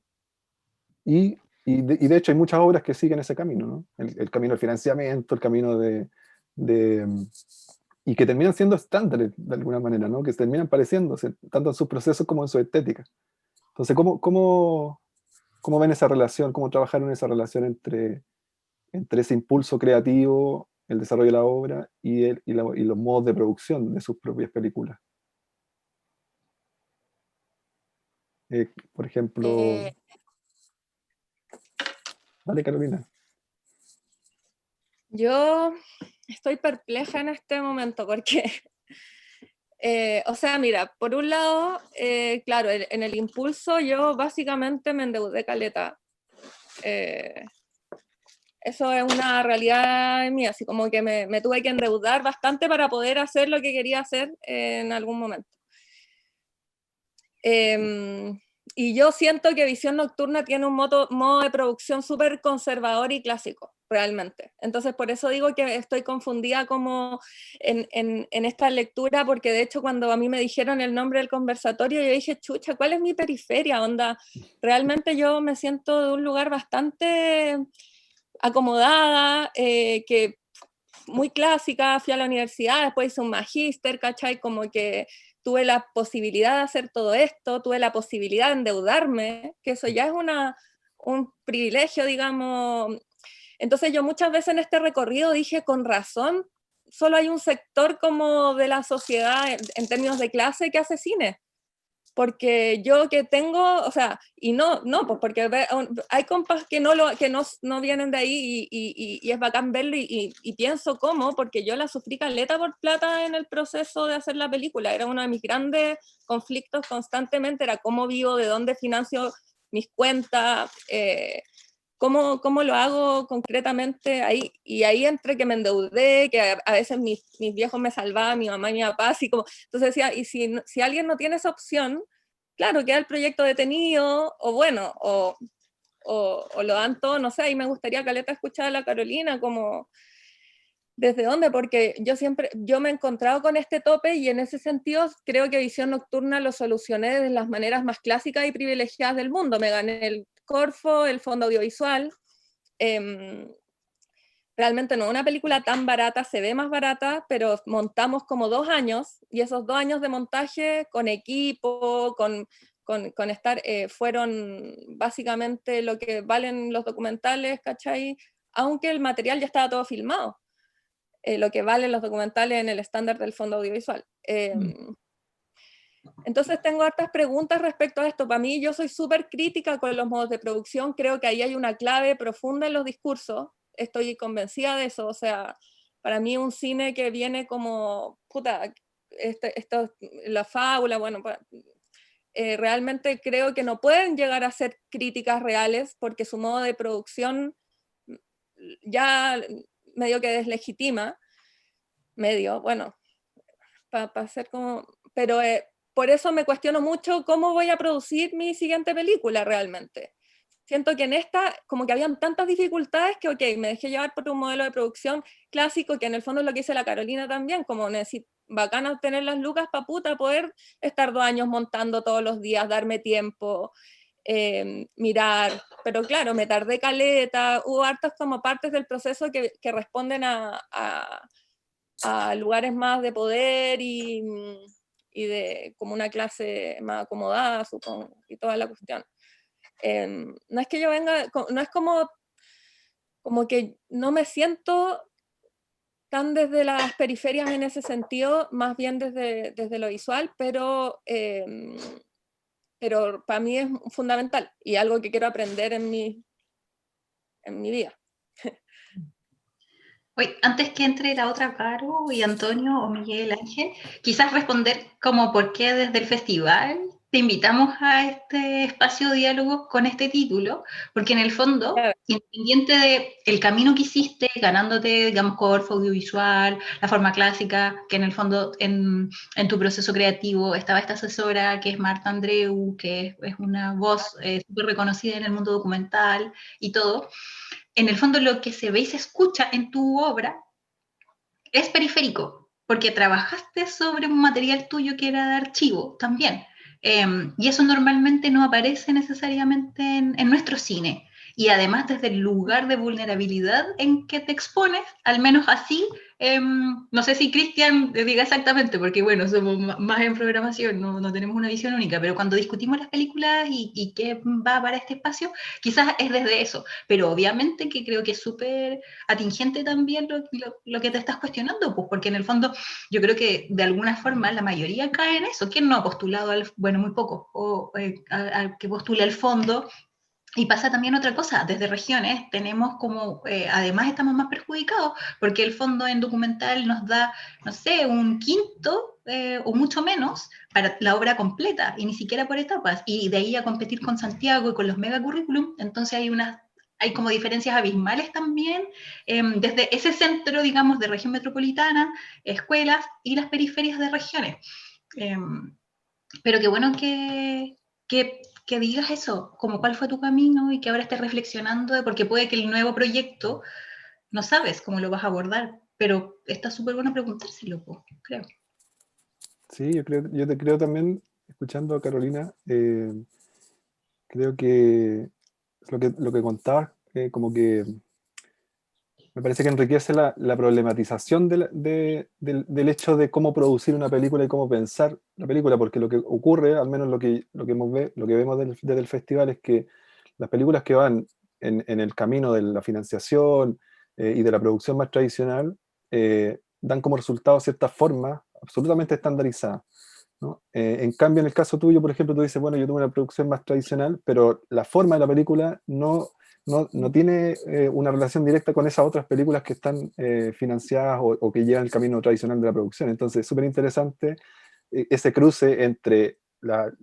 y de hecho hay muchas obras que siguen ese camino, ¿no? El camino del financiamiento, el camino de y que terminan siendo estándares de alguna manera, ¿no? Que terminan pareciéndose, tanto en sus procesos como en su estética. Entonces, ¿cómo ven esa relación? ¿Cómo trabajaron esa relación entre ese impulso creativo, el desarrollo de la obra y los modos de producción de sus propias películas? Por ejemplo, Eh, vale, Carolina. yo estoy perpleja en este momento porque, o sea, mira, por un lado, claro, en el impulso yo básicamente me endeudé caleta. Eso es una realidad mía, así como que me tuve que endeudar bastante para poder hacer lo que quería hacer en algún momento. Y yo siento que Visión Nocturna tiene un modo de producción súper conservador y clásico, realmente. Entonces, por eso digo que estoy confundida como en esta lectura, porque de hecho cuando a mí me dijeron el nombre del conversatorio, yo dije, chucha, ¿cuál es mi periferia? Onda, realmente yo me siento de un lugar bastante acomodada, que muy clásica, fui a la universidad, después hice un magíster, ¿cachai? Como que tuve la posibilidad de hacer todo esto, tuve la posibilidad de endeudarme, que eso ya es un privilegio, digamos. Entonces yo muchas veces en este recorrido dije, con razón, solo hay un sector como de la sociedad en términos de clase que hace cine. Porque yo que tengo, o sea, y no, pues porque hay compas que no vienen de ahí y es bacán verlo y pienso cómo, porque yo la sufrí caleta por plata en el proceso de hacer la película, era uno de mis grandes conflictos constantemente, era cómo vivo, de dónde financio mis cuentas, cómo lo hago concretamente ahí, y ahí entre que me endeudé, que a veces mis viejos me salvaban, mi mamá y mi papá, así como, entonces decía, y si alguien no tiene esa opción, claro, queda el proyecto detenido, o bueno, o lo dan todo, no sé, y me gustaría, caleta, escuchar a la Carolina, como, ¿desde dónde? Porque yo me he encontrado con este tope, y en ese sentido creo que Visión Nocturna lo solucioné de las maneras más clásicas y privilegiadas del mundo, me gané el Corfo, el Fondo Audiovisual, realmente no es una película tan barata, se ve más barata, pero montamos como 2 años, y esos 2 años de montaje con equipo, con estar, fueron básicamente lo que valen los documentales, ¿cachai? Aunque el material ya estaba todo filmado, lo que valen los documentales en el estándar del Fondo Audiovisual. Entonces tengo hartas preguntas respecto a esto. Para mí, yo soy súper crítica con los modos de producción, creo que ahí hay una clave profunda en los discursos, estoy convencida de eso, o sea, para mí un cine que viene como, puta, la fábula, bueno, realmente creo que no pueden llegar a ser críticas reales, porque su modo de producción ya medio que deslegitima, bueno, para ser como, pero por eso me cuestiono mucho cómo voy a producir mi siguiente película realmente. Siento que en esta, como que habían tantas dificultades que, ok, me dejé llevar por un modelo de producción clásico, que en el fondo es lo que dice la Carolina también, como bacana tener las lucas pa' puta, poder estar 2 años montando todos los días, darme tiempo, mirar, pero claro, me tardé caleta, hubo hartas como partes del proceso que responden a lugares más de poder y de como una clase más acomodada, supongo, y toda la cuestión. No es que yo venga, no es como que no me siento tan desde las periferias en ese sentido, más bien desde lo visual, pero para mí es fundamental y algo que quiero aprender en mi vida. Oye, antes que entre la otra Caro y Antonio o Miguel Ángel, quizás responder como por qué desde el festival te invitamos a este espacio de diálogo con este título, porque en el fondo, Claro. independiente del camino que hiciste, ganándote, digamos, Corfo audiovisual, la forma clásica, que en el fondo en tu proceso creativo estaba esta asesora que es Marta Andreu, que es una voz súper reconocida en el mundo documental y todo. En el fondo lo que se ve y se escucha en tu obra es periférico, porque trabajaste sobre un material tuyo que era de archivo también. Y eso normalmente no aparece necesariamente en nuestro cine. Y además desde el lugar de vulnerabilidad en que te expones, al menos así, no sé si Cristian diga exactamente, porque bueno, somos más en programación, no tenemos una visión única, pero cuando discutimos las películas y qué va para este espacio, quizás es desde eso, pero obviamente que creo que es súper atingente también lo que te estás cuestionando, pues porque en el fondo yo creo que de alguna forma la mayoría cae en eso. ¿Quién no ha postulado, bueno, muy poco, o al que postule al fondo? Y pasa también otra cosa, desde regiones tenemos como, además estamos más perjudicados, porque el fondo en documental nos da, no sé, un quinto o mucho menos para la obra completa, y ni siquiera por etapas, y de ahí a competir con Santiago y con los megacurrículum, entonces hay como diferencias abismales también, desde ese centro, digamos, de región metropolitana, escuelas y las periferias de regiones. Pero qué bueno que que digas eso, como cuál fue tu camino y que ahora estés reflexionando, porque puede que el nuevo proyecto no sabes cómo lo vas a abordar, pero está súper bueno preguntárselo, creo. Sí, yo te creo también, escuchando a Carolina, creo que lo que contabas, como que me parece que enriquece la problematización del hecho de cómo producir una película y cómo pensar la película, porque lo que ocurre, al menos lo que vemos desde el festival, es que las películas que van en el camino de la financiación y de la producción más tradicional dan como resultado ciertas formas absolutamente estandarizadas, ¿no? En cambio, en el caso tuyo, por ejemplo, tú dices, bueno, yo tuve una producción más tradicional, pero la forma de la película no tiene una relación directa con esas otras películas que están financiadas o que llevan el camino tradicional de la producción. Entonces, es súper interesante ese cruce entre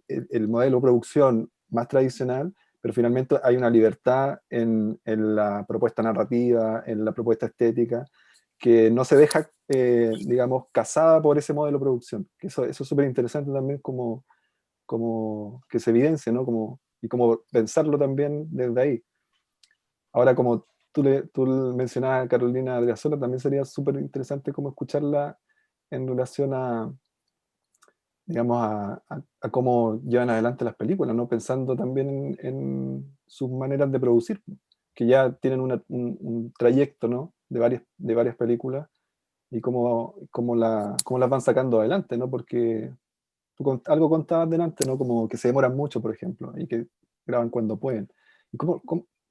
el modelo de producción más tradicional, pero finalmente hay una libertad en la propuesta narrativa, en la propuesta estética, que no se deja, digamos, casada por ese modelo de producción. Que eso es súper interesante también como que se evidencia, ¿no? Y como pensarlo también desde ahí. Ahora, como tú mencionabas a Carolina Adriasola, también sería súper interesante como escucharla en relación digamos, a cómo llevan adelante las películas, ¿no? Pensando también en sus maneras de producir, que ya tienen un trayecto, ¿no? De varias películas y cómo las van sacando adelante, ¿no? Porque algo contabas delante, ¿no? Como que se demoran mucho, por ejemplo, y que graban cuando pueden. ¿Y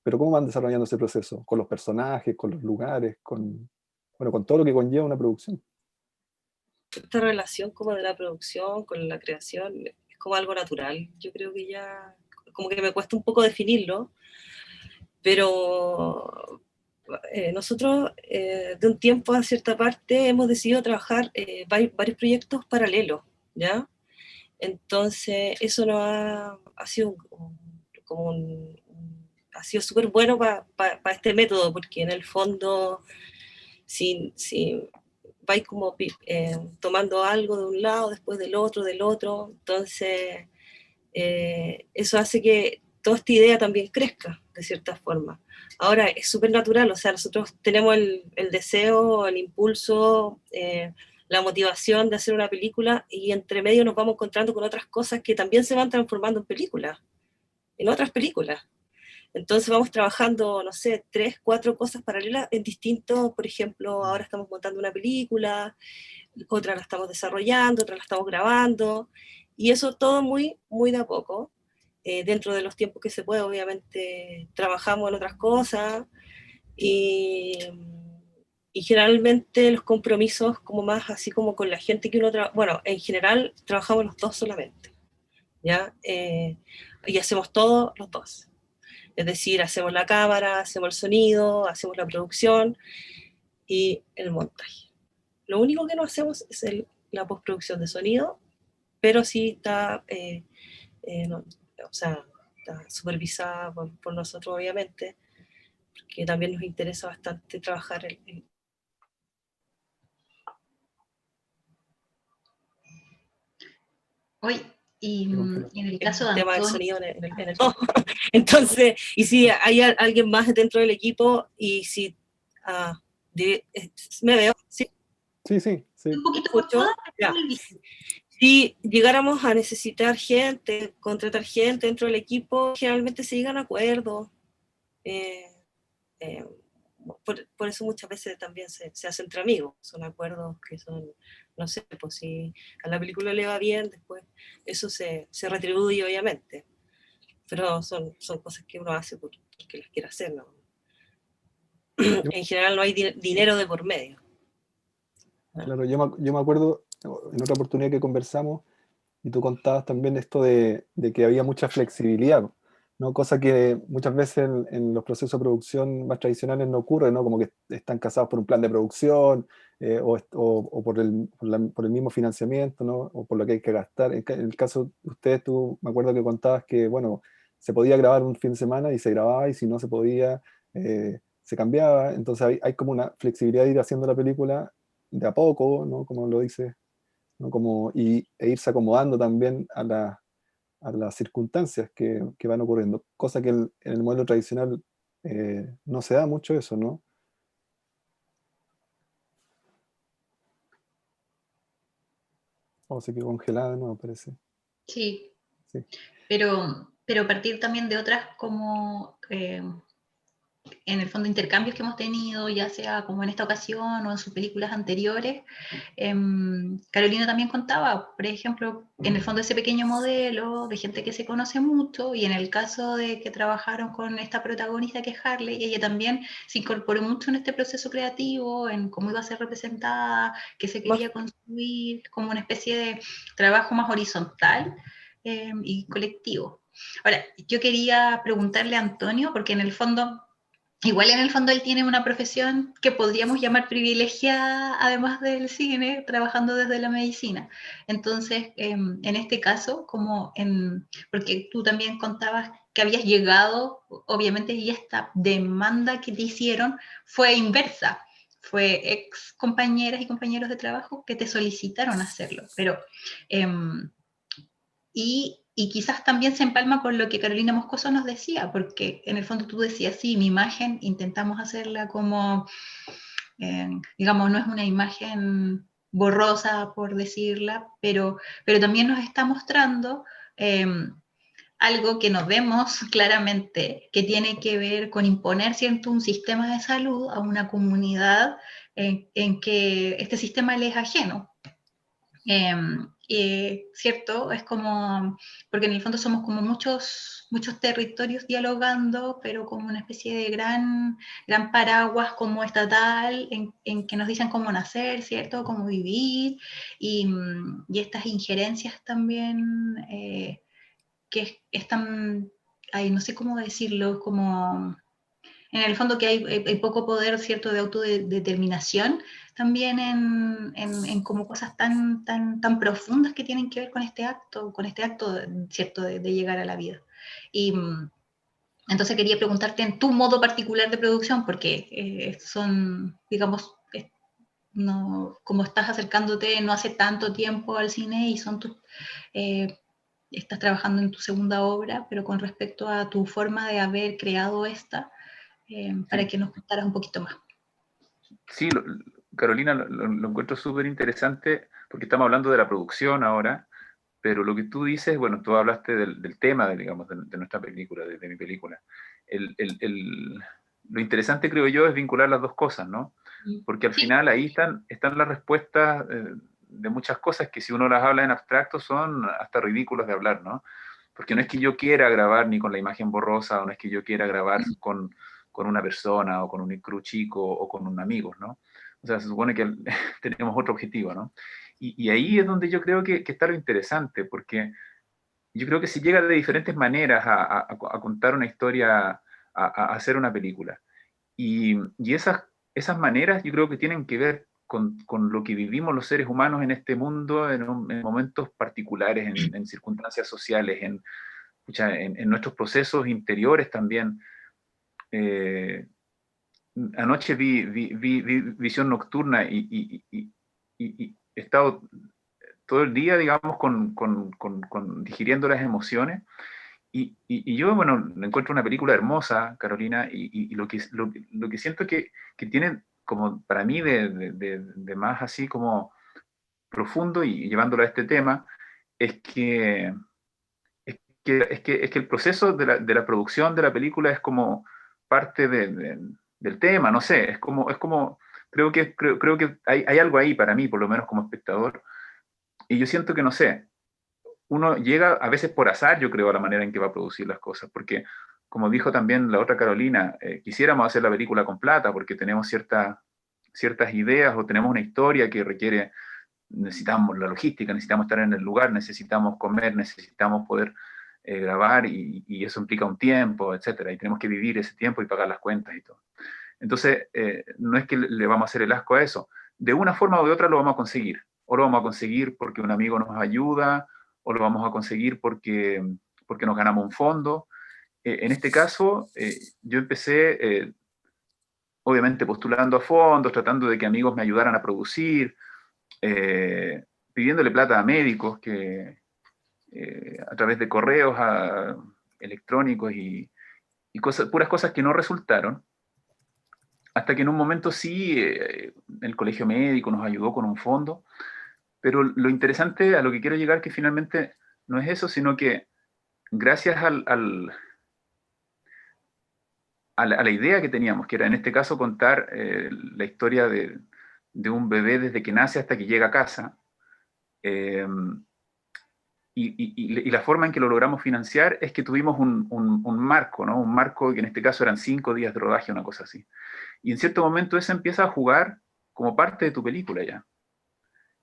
pero cómo van desarrollando ese proceso? Con los personajes, con los lugares, bueno, con todo lo que conlleva una producción. Esta relación como de la producción con la creación es como algo natural. Yo creo que ya, como que me cuesta un poco definirlo, pero nosotros de un tiempo a cierta parte hemos decidido trabajar varios proyectos paralelos, ¿ya? Entonces eso nos ha sido ha sido súper bueno para este método, porque en el fondo si vais como tomando algo de un lado, después del otro, entonces eso hace que toda esta idea también crezca, de cierta forma. Ahora, es súper natural, o sea, nosotros tenemos el deseo, el impulso, la motivación de hacer una película y entre medio nos vamos encontrando con otras cosas que también se van transformando en otras películas. Entonces vamos trabajando, no sé, 3, 4 cosas paralelas en distintos, por ejemplo, ahora estamos montando una película, otra la estamos desarrollando, otra la estamos grabando, y eso todo muy, muy de a poco. Dentro de los tiempos que se puede, obviamente, trabajamos en otras cosas, y, y generalmente los compromisos como más así como con la gente que uno trabaja, bueno, en general trabajamos los dos solamente, ¿ya? Y hacemos todo los dos. Es decir, hacemos la cámara, hacemos el sonido, hacemos la producción y el montaje. Lo único que no hacemos es la postproducción de sonido, pero sí está, no, o sea, está supervisada por nosotros, obviamente, porque también nos interesa bastante trabajar Hoy, y en el caso de tema del Antonio, sonido en el todo. Entonces, y si hay alguien más dentro del equipo y si me veo, sí, Sí. un poquito escucho, cortada, ya. pero muy bien. Si llegáramos a necesitar gente, contratar gente dentro del equipo, generalmente se llegan a acuerdos. Eh, eh, por eso muchas veces también se hace entre amigos. Son acuerdos que son, no sé, pues si a la película le va bien, después eso se retribuye obviamente. Pero son cosas que uno hace porque las quiere hacer, ¿no? En general no hay dinero de por medio. Claro, yo me acuerdo en otra oportunidad que conversamos y tú contabas también esto de que había mucha flexibilidad, ¿no? Cosa que muchas veces en los procesos de producción más tradicionales no ocurre, ¿no? Como que están casados por un plan de producción o por el mismo financiamiento, ¿no? O por lo que hay que gastar. En el caso de ustedes, tú me acuerdo que contabas que, bueno, se podía grabar un fin de semana y se grababa y si no se podía, se cambiaba. Entonces hay como una flexibilidad de ir haciendo la película de a poco, ¿no? Como lo dices, ¿no? E irse acomodando también a las circunstancias que van ocurriendo, cosa que en el modelo tradicional no se da mucho eso, ¿no? O se quedó congelada de nuevo, parece. Sí, Sí. pero partir también de otras como, en el fondo, intercambios que hemos tenido, ya sea como en esta ocasión o en sus películas anteriores. Carolina también contaba, por ejemplo, en el fondo ese pequeño modelo de gente que se conoce mucho, y en el caso de que trabajaron con esta protagonista que es Harley, ella también se incorporó mucho en este proceso creativo, en cómo iba a ser representada, qué se quería construir, como una especie de trabajo más horizontal y colectivo. Ahora, yo quería preguntarle a Antonio, porque en el fondo, igual en el fondo él tiene una profesión que podríamos llamar privilegiada, además del cine, trabajando desde la medicina. Entonces, en este caso, porque tú también contabas que habías llegado, obviamente, y esta demanda que te hicieron fue inversa. Fue ex compañeras y compañeros de trabajo que te solicitaron hacerlo. Pero, y quizás también se empalma con lo que Carolina Moscoso nos decía, porque en el fondo tú decías, sí, mi imagen intentamos hacerla como, digamos, no es una imagen borrosa, por decirla, pero también nos está mostrando algo que nos vemos claramente, que tiene que ver con imponer, ¿cierto?, un sistema de salud a una comunidad en que este sistema le es ajeno. ¿Cierto? Es como, porque en el fondo somos como muchos territorios dialogando, pero como una especie de gran paraguas como estatal, en que nos dicen cómo nacer, ¿cierto? Cómo vivir, y estas injerencias también que están, ay, no sé cómo decirlo, como en el fondo que hay poco poder, ¿cierto?, de autodeterminación, también en como cosas tan profundas que tienen que ver con este acto, ¿cierto?, de llegar a la vida. Y entonces quería preguntarte en tu modo particular de producción, porque son, digamos, no, como estás acercándote no hace tanto tiempo al cine y son estás trabajando en tu segunda obra, pero con respecto a tu forma de haber creado esta, para Sí. que nos contaras un poquito más. Sí, Carolina, lo encuentro súper interesante porque estamos hablando de la producción ahora, pero lo que tú dices, bueno, tú hablaste del tema, digamos, de nuestra película, de mi película. Lo interesante, creo yo, es vincular las dos cosas, ¿no? Porque al Sí. final ahí están las respuestas de muchas cosas que si uno las habla en abstracto son hasta ridículos de hablar, ¿no? Porque no es que yo quiera grabar ni con la imagen borrosa, o no es que yo quiera grabar con una persona, o con un crew chico, o con un amigo, ¿no? O sea, se supone que tenemos otro objetivo, ¿no? Y ahí es donde yo creo que está lo interesante, porque yo creo que se llega de diferentes maneras a contar una historia, a hacer una película. Y esas maneras yo creo que tienen que ver con lo que vivimos los seres humanos en este mundo, en momentos particulares, en circunstancias sociales, en nuestros procesos interiores también. Anoche vi Visión Nocturna y he estado todo el día, digamos, digiriendo las emociones. Y yo, bueno, encuentro una película hermosa, Carolina, y lo que siento que tiene como para mí de más así como profundo y llevándolo a este tema, es que, es que el proceso de la producción de la película es como parte del tema, no sé, es como creo que hay algo ahí para mí, por lo menos como espectador, y yo siento que, no sé, uno llega a veces por azar, yo creo, a la manera en que va a producir las cosas, porque como dijo también la otra Carolina, quisiéramos hacer la película con plata porque tenemos ciertas ideas o tenemos una historia que requiere, necesitamos la logística, necesitamos estar en el lugar, necesitamos comer, necesitamos poder grabar y eso implica un tiempo, etcétera, y tenemos que vivir ese tiempo y pagar las cuentas y todo. Entonces, no es que le vamos a hacer el asco a eso. De una forma o de otra lo vamos a conseguir. O lo vamos a conseguir porque un amigo nos ayuda, o lo vamos a conseguir porque nos ganamos un fondo. En este caso, yo empecé, obviamente, postulando a fondos, tratando de que amigos me ayudaran a producir, pidiéndole plata a médicos a través de correos electrónicos y puras cosas que no resultaron, hasta que en un momento sí, el colegio médico nos ayudó con un fondo, pero lo interesante a lo que quiero llegar que finalmente no es eso, sino que gracias a la idea que teníamos, que era en este caso contar la historia de un bebé desde que nace hasta que llega a casa, eh, y la forma en que lo logramos financiar es que tuvimos un marco, ¿no? Un marco que en este caso eran 5 días de rodaje, una cosa así. Y en cierto momento eso empieza a jugar como parte de tu película ya.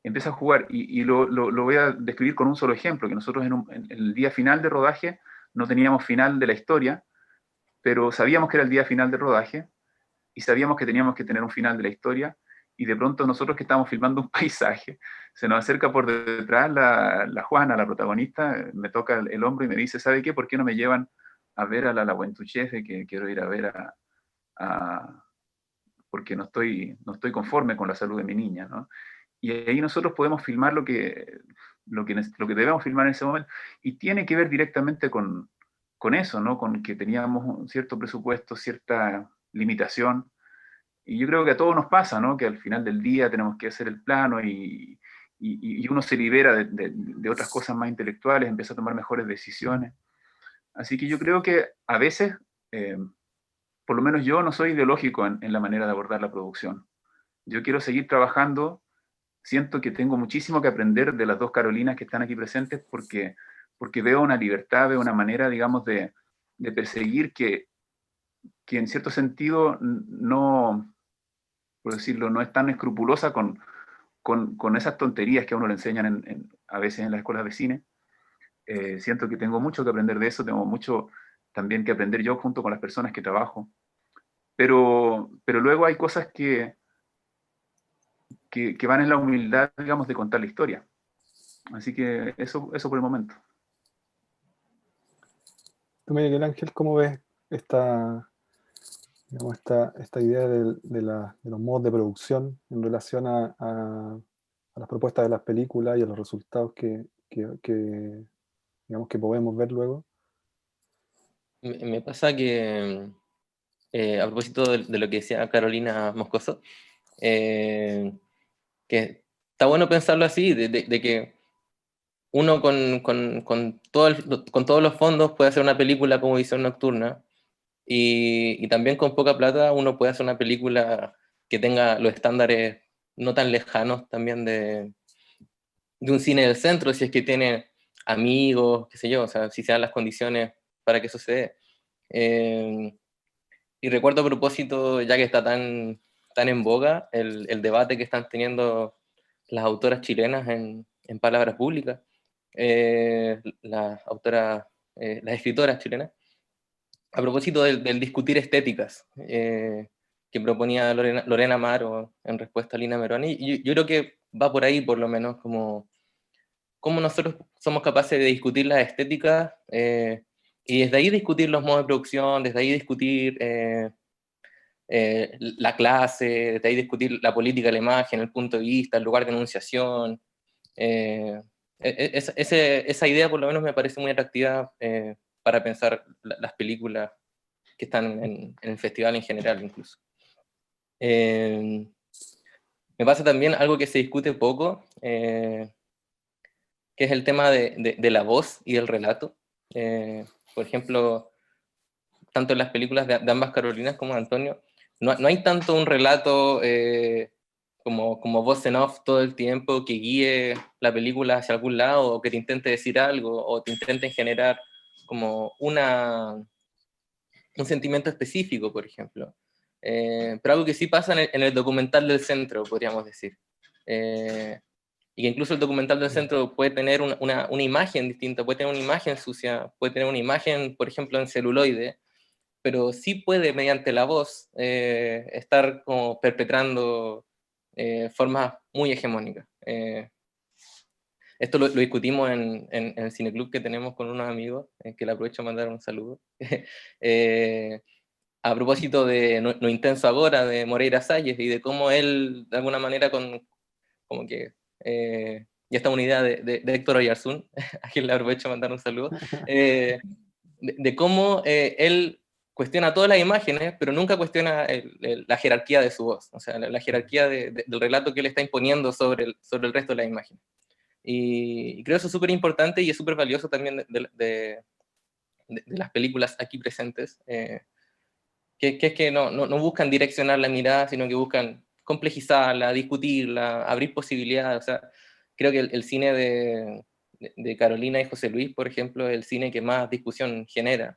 Empieza a jugar, y lo voy a describir con un solo ejemplo, que nosotros en el día final de rodaje no teníamos final de la historia, pero sabíamos que era el día final de rodaje, y sabíamos que teníamos que tener un final de la historia, y de pronto nosotros que estábamos filmando un paisaje, se nos acerca por detrás la Juana, la protagonista, me toca el hombro y me dice, ¿sabe qué? ¿Por qué no me llevan a ver a la Huentuchefe, que quiero ir a ver porque no estoy conforme con la salud de mi niña, ¿no? Y ahí nosotros podemos filmar lo que debemos filmar en ese momento, y tiene que ver directamente con eso, ¿no? Con que teníamos un cierto presupuesto, cierta limitación, y yo creo que a todos nos pasa, ¿no? Que al final del día tenemos que hacer el plano y uno se libera de otras cosas más intelectuales, empieza a tomar mejores decisiones. Así que yo creo que a veces, por lo menos yo no soy ideológico en la manera de abordar la producción. Yo quiero seguir trabajando, siento que tengo muchísimo que aprender de las dos Carolinas que están aquí presentes porque veo una libertad, veo una manera, digamos, de perseguir que en cierto sentido no, por decirlo, no es tan escrupulosa con esas tonterías que a uno le enseñan a veces en las escuelas de cine. Siento que tengo mucho que aprender de eso, tengo mucho también que aprender yo junto con las personas que trabajo. Pero luego hay cosas que van en la humildad, digamos, de contar la historia. Así que eso por el momento. Tú, Miguel Ángel, ¿cómo ves digamos, esta idea de los modos de producción en relación a las propuestas de las películas y a los resultados digamos, que podemos ver luego? Me pasa que, a propósito de lo que decía Carolina Moscoso, que está bueno pensarlo así, de que uno con todos los fondos puede hacer una película como Visión Nocturna, y también con poca plata uno puede hacer una película que tenga los estándares no tan lejanos también de un cine del centro, si es que tiene amigos, qué sé yo, o sea, si se dan las condiciones para que eso se dé. Y recuerdo a propósito, ya que está tan en boga, el debate que están teniendo las autoras chilenas en Palabras Públicas, las escritoras chilenas, a propósito del discutir estéticas, que proponía Lorena Amaro en respuesta a Lina Meroni, y yo creo que va por ahí, por lo menos, como cómo nosotros somos capaces de discutir las estéticas, y desde ahí discutir los modos de producción, desde ahí discutir la clase, desde ahí discutir la política de la imagen, el punto de vista, el lugar de enunciación. Esa idea por lo menos me parece muy atractiva para pensar las películas que están en el festival en general incluso. Me pasa también algo que se discute poco, que es el tema de la voz y del relato. Por ejemplo, tanto en las películas de ambas Carolinas como de Antonio, no hay tanto un relato como voz en off todo el tiempo que guíe la película hacia algún lado, o que te intente decir algo, o te intente generar como un sentimiento específico, por ejemplo. Pero algo que sí pasa en el documental del centro, podríamos decir. Y que incluso el documental del centro puede tener una imagen distinta, puede tener una imagen sucia, puede tener una imagen, por ejemplo, en celuloide, pero sí puede, mediante la voz, estar como perpetrando formas muy hegemónicas. Esto lo discutimos en el cineclub que tenemos con unos amigos, que le aprovecho a mandar un saludo. A propósito de No Intenso Agora, de Moreira Salles, y de cómo él, de alguna manera, como que y esta es una idea de Héctor Oyarzún, a quien le aprovecho mandar un saludo, de cómo él cuestiona todas las imágenes, pero nunca cuestiona la jerarquía de su voz, o sea, la jerarquía del relato que él está imponiendo sobre el resto de las imágenes. Y creo eso súper importante y es súper valioso también de las películas aquí presentes, que es que no buscan direccionar la mirada, sino que buscan complejizarla, discutirla, abrir posibilidades. O sea, creo que el cine de Carolina y José Luis, por ejemplo, es el cine que más discusión genera,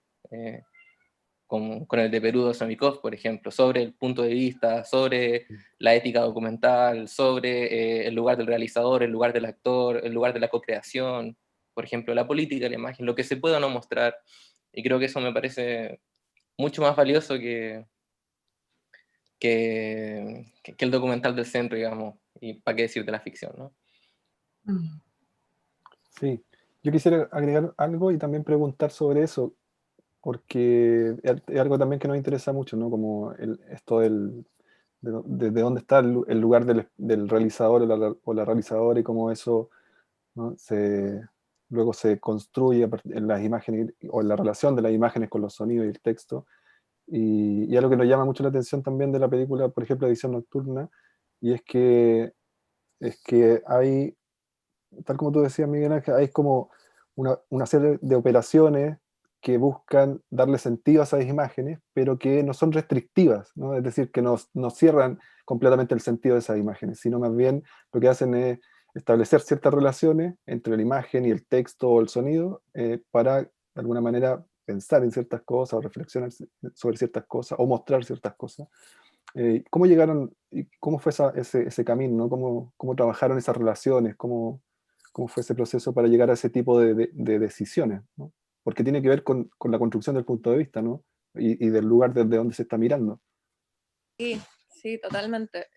con el de Perudo Somikov, por ejemplo, sobre el punto de vista, sobre la ética documental, sobre el lugar del realizador, el lugar del actor, el lugar de la co-creación, por ejemplo, la política de la imagen, lo que se pueda o no mostrar. Y creo que eso me parece mucho más valioso que el documental del centro, digamos, y para qué decir de la ficción, ¿no? Sí, yo quisiera agregar algo y también preguntar sobre eso, porque es algo también que nos interesa mucho, ¿no? Como esto de dónde está el lugar del realizador o la realizadora y cómo eso, ¿no? Luego se construye en las imágenes o en la relación de las imágenes con los sonidos y el texto. Y algo que nos llama mucho la atención también de la película, por ejemplo, Edición Nocturna, y es que hay, tal como tú decías, Miguel Ángel, hay como una serie de operaciones que buscan darle sentido a esas imágenes, pero que no son restrictivas, ¿no? Es decir, que no cierran completamente el sentido de esas imágenes, sino más bien lo que hacen es establecer ciertas relaciones entre la imagen y el texto o el sonido, para, de alguna manera, pensar en ciertas cosas o reflexionar sobre ciertas cosas o mostrar ciertas cosas. ¿Cómo llegaron y cómo fue ese camino, ¿no? ¿Cómo trabajaron esas relaciones? ¿Cómo fue ese proceso para llegar a ese tipo de decisiones, ¿no? Porque tiene que ver con la construcción del punto de vista, ¿no? Y del lugar desde donde se está mirando. Sí, totalmente.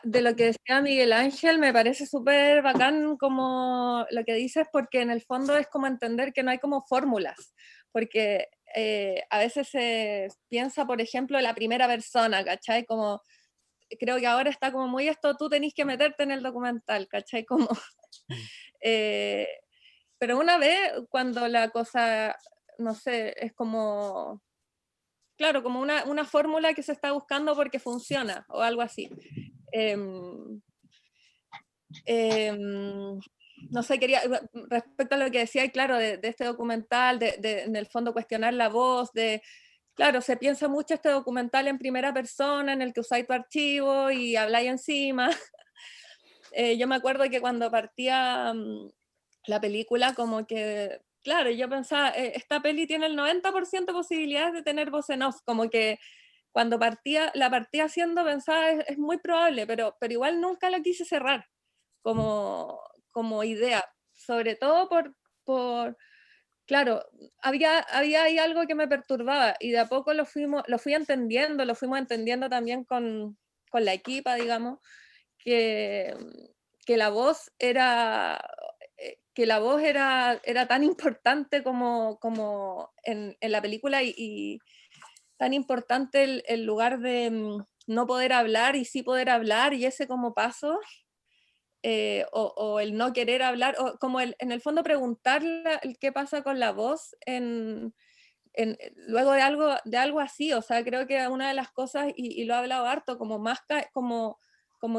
De lo que decía Miguel Ángel, me parece súper bacán como lo que dices, porque en el fondo es como entender que no hay como fórmulas, porque a veces se piensa, por ejemplo, la primera persona, ¿cachai? Como, creo que ahora está como muy esto, tú tenés que meterte en el documental, ¿cachai? Como, pero una vez, cuando la cosa, no sé, es como, claro, como una fórmula que se está buscando porque funciona, o algo así. No sé, respecto a lo que decía, claro, de este documental, en el fondo cuestionar la voz, claro, se piensa mucho este documental en primera persona, en el que usáis tu archivo y habláis encima. Yo me acuerdo que cuando partía la película, como que, claro, yo pensaba, esta peli tiene el 90% de posibilidades de tener voz en off, como que cuando la partía haciendo pensaba, es muy probable, pero igual nunca la quise cerrar como idea, sobre todo claro, había ahí algo que me perturbaba y de a poco lo fuimos entendiendo también con la equipa, digamos, que la voz era tan importante como en la película y tan importante el lugar de no poder hablar y sí poder hablar, y ese como paso, o el no querer hablar, o como en el fondo preguntar qué pasa con la voz luego de algo así. O sea, creo que una de las cosas, y lo he hablado harto, como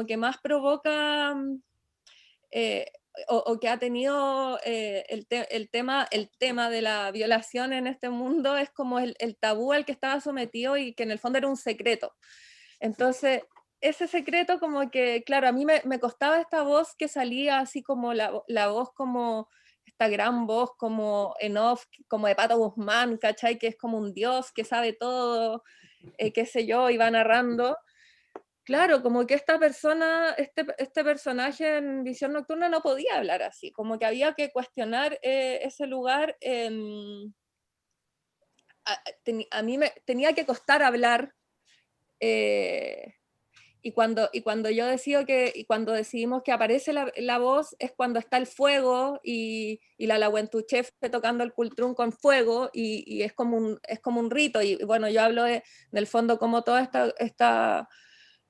que más provoca, o que ha tenido el tema de la violación en este mundo, es como el tabú al que estaba sometido y que en el fondo era un secreto. Entonces, ese secreto como que, claro, a mí me costaba esta voz que salía así como la voz como esta gran voz como en off, como de Pato Guzmán, ¿cachai? Que es como un dios que sabe todo, qué sé yo, y va narrando. Claro, como que esta persona, este personaje en Visión Nocturna no podía hablar así, como que había que cuestionar ese lugar. A mí me tenía que costar hablar, y cuando yo decido y cuando decidimos que aparece la voz, es cuando está el fuego y la Lahuentuchef tocando el cultrún con fuego, y es como un rito. Y bueno, yo hablo del fondo como toda esta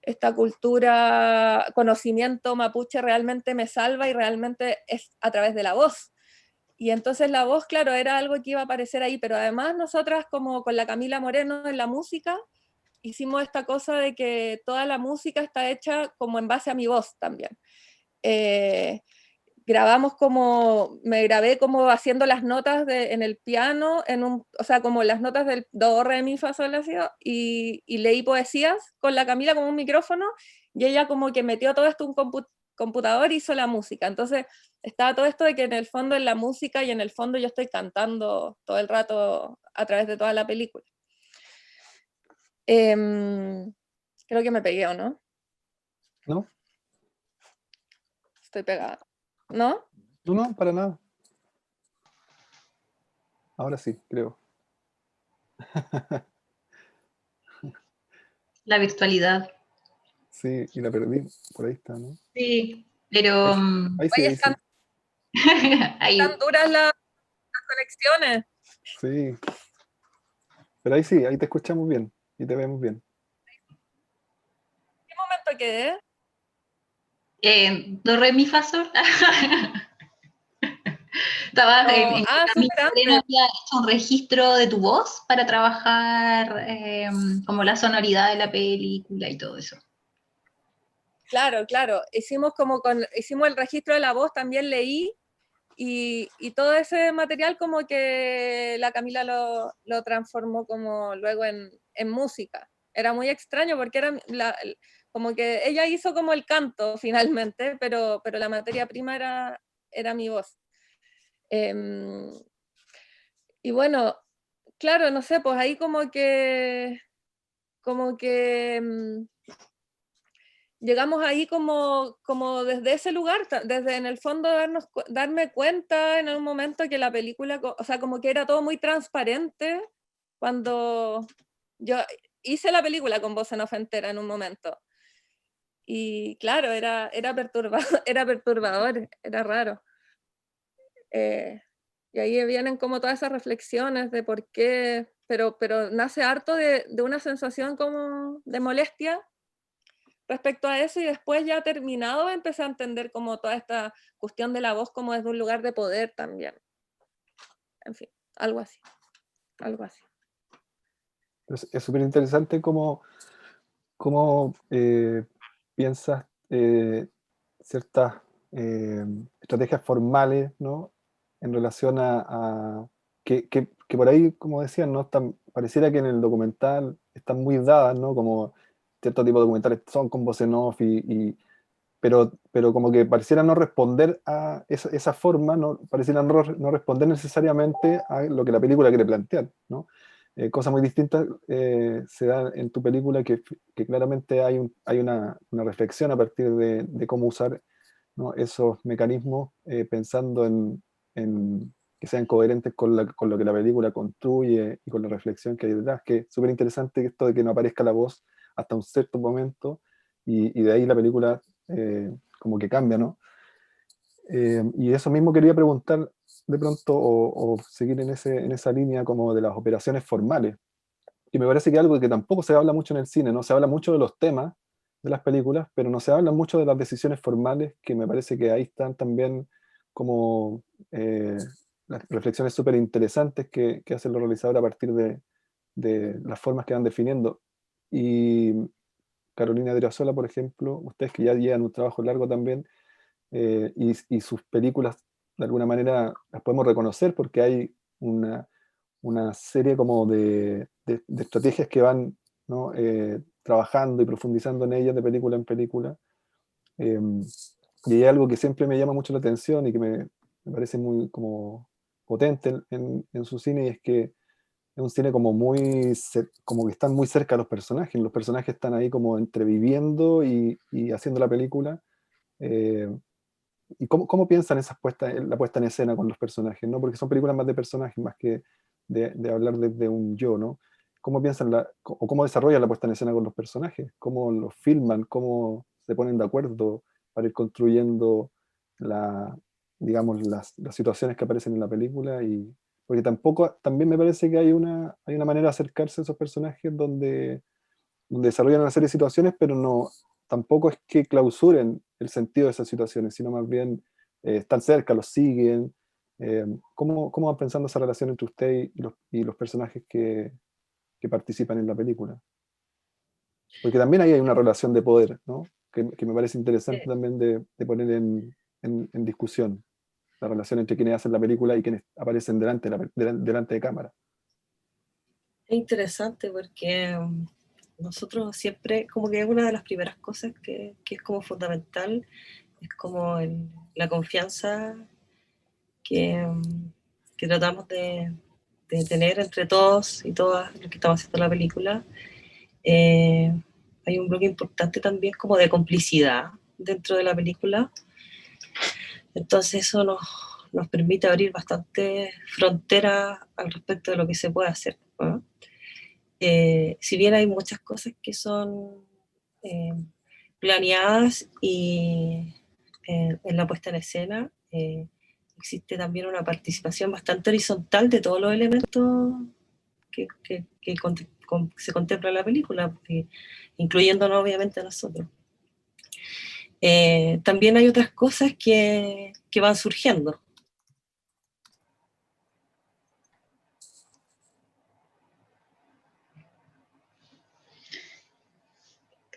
esta cultura, conocimiento mapuche realmente me salva y realmente es a través de la voz. Y entonces la voz, claro, era algo que iba a aparecer ahí, pero además nosotras como con la Camila Moreno en la música, hicimos esta cosa de que toda la música está hecha como en base a mi voz también. Grabamos como, me grabé como haciendo las notas en el piano, o sea, como las notas del do, re, mi, fa, sol, la, si, do, y leí poesías con la Camila con un micrófono, y ella como que metió todo esto en un computador y hizo la música. Entonces estaba todo esto de que en el fondo en la música y en el fondo yo estoy cantando todo el rato a través de toda la película. Creo que me pegué, ¿o no? ¿No? Estoy pegada. ¿No? No, no, para nada. Ahora sí, creo. La virtualidad. Sí, y la perdí. Por ahí está, ¿no? Sí, pero Ahí sí, Oye, ahí sí. están duras las conexiones. Sí. Pero ahí sí, ahí te escuchamos bien y te vemos bien. ¿Qué momento quedé? do, re, mi, fa, sol. Estabas en Súper Camila Moreno antes. había hecho un registro de tu voz para trabajar como la sonoridad de la película y todo eso. Claro, claro. Hicimos el registro de la voz, también leí, y todo ese material como que la Camila lo transformó como luego en música. Era muy extraño porque era como que ella hizo como el canto finalmente, pero la materia prima era mi voz. Y bueno, claro, no sé, pues ahí como que llegamos ahí como desde ese lugar, desde en el fondo darme cuenta en un momento que la película, o sea, como que era todo muy transparente cuando yo hice la película con Voz en Off entera en un momento. Y claro, era perturbador, era raro. Y ahí vienen como todas esas reflexiones de por qué, pero nace harto de una sensación como de molestia respecto a eso, y después ya terminado empecé a entender como toda esta cuestión de la voz como desde un lugar de poder también. En fin, algo así, algo así. Es súper interesante cómo piensas ciertas estrategias formales, ¿no? En relación que por ahí, como decían, ¿no? Pareciera que en el documental están muy dadas, ¿no? Como cierto tipo de documentales son con voz en off, pero como que pareciera no responder a esa forma, ¿no? Pareciera no responder necesariamente a lo que la película quiere plantear, ¿no? Cosa muy distinta se da en tu película, que claramente hay una reflexión a partir de cómo usar, ¿no? Esos mecanismos, pensando en que sean coherentes con lo que la película construye y con la reflexión que hay detrás, que es súper interesante esto de que no aparezca la voz hasta un cierto momento, y de ahí la película como que cambia, ¿no? Y eso mismo quería preguntar de pronto, o seguir en esa línea como de las operaciones formales, que me parece que es algo que tampoco se habla mucho en el cine, ¿no? Se habla mucho de los temas de las películas, pero no se habla mucho de las decisiones formales, que me parece que ahí están también como las reflexiones súper interesantes que hacen los realizadores a partir de las formas que van definiendo. Y Carolina Driasola, por ejemplo, ustedes que ya llevan un trabajo largo también, y sus películas de alguna manera las podemos reconocer porque hay una serie como de estrategias que van, ¿no? Trabajando y profundizando en ellas de película en película. Eh, y hay algo que siempre me llama mucho la atención y que me parece muy como potente en su cine, y es que es un cine como como que están muy cerca de los personajes están ahí como entreviviendo y haciendo la película. eh, ¿Y cómo piensan la puesta en escena con los personajes, ¿no? Porque son películas más de personajes, más que de hablar desde un yo, ¿no? ¿Cómo piensan o cómo desarrollan la puesta en escena con los personajes? ¿Cómo los filman? ¿Cómo se ponen de acuerdo para ir construyendo digamos, las situaciones que aparecen en la película? Porque también me parece que hay una manera de acercarse a esos personajes donde donde desarrollan una serie de situaciones, pero no, tampoco es que clausuren el sentido de esas situaciones, sino más bien están cerca, los siguen. ¿Cómo van pensando esa relación entre usted y los personajes que participan en la película? Porque también ahí hay una relación de poder, ¿no? Que me parece interesante también de poner en discusión la relación entre quienes hacen la película y quienes aparecen delante de cámara. Es interesante porque nosotros siempre, como que es una de las primeras cosas que es como fundamental, es como la confianza que, que tratamos de tener entre todos y todas los que estamos haciendo la película. Hay un bloque importante también como de complicidad dentro de la película. Entonces eso nos permite abrir bastante fronteras al respecto de lo que se puede hacer, ¿no? Si bien hay muchas cosas que son planeadas y en la puesta en escena, existe también una participación bastante horizontal de todos los elementos que se contempla en la película, incluyéndonos obviamente a nosotros. También hay otras cosas que van surgiendo.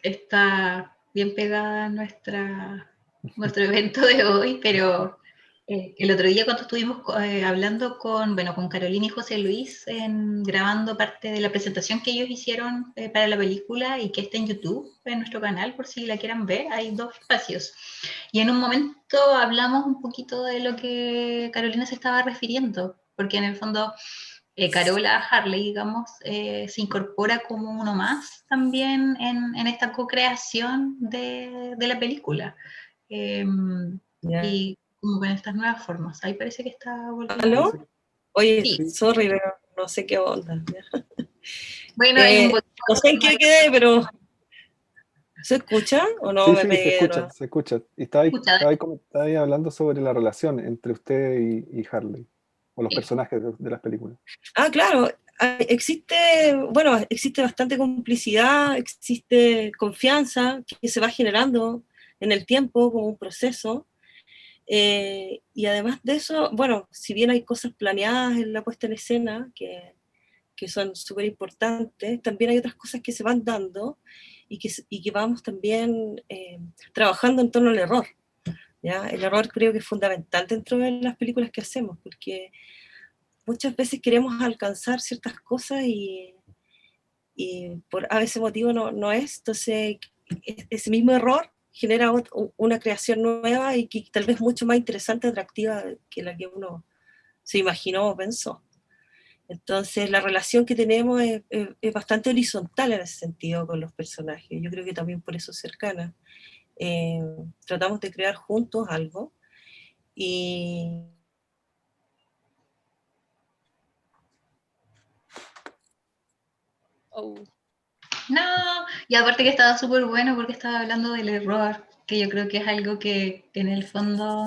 Está bien pegada nuestro evento de hoy, pero el otro día cuando estuvimos hablando con Carolina y José Luis, grabando parte de la presentación que ellos hicieron para la película y que está en YouTube, en nuestro canal, por si la quieran ver, hay 2 espacios. Y en un momento hablamos un poquito de lo que Carolina se estaba refiriendo, porque en el fondo Carola Harley, digamos, se incorpora como uno más también en esta co-creación de la película. Y como con estas nuevas formas. Ahí parece que está volviendo. ¿Aló? Oye, sí. Sorry, pero no sé qué onda. Bueno, hay un botón. No sé en qué quedé, pero ¿se escucha o no? Sí, se escucha. Y estaba ahí hablando sobre la relación entre usted y Harley, o los personajes de las películas. Ah, claro. Existe bastante complicidad, existe confianza que se va generando en el tiempo como un proceso. Y además de eso, bueno, si bien hay cosas planeadas en la puesta en escena que son súper importantes, también hay otras cosas que se van dando y que vamos también trabajando en torno al error, ¿ya? El error creo que es fundamental dentro de las películas que hacemos, porque muchas veces queremos alcanzar ciertas cosas y por a veces motivo no es, entonces ese mismo error genera una creación nueva y que tal vez mucho más interesante, atractiva que la que uno se imaginó o pensó. Entonces la relación que tenemos es bastante horizontal en ese sentido con los personajes. Yo creo que también por eso es cercana. Tratamos de crear juntos algo y... No, y aparte que estaba súper bueno porque estaba hablando del error, que yo creo que es algo que en el fondo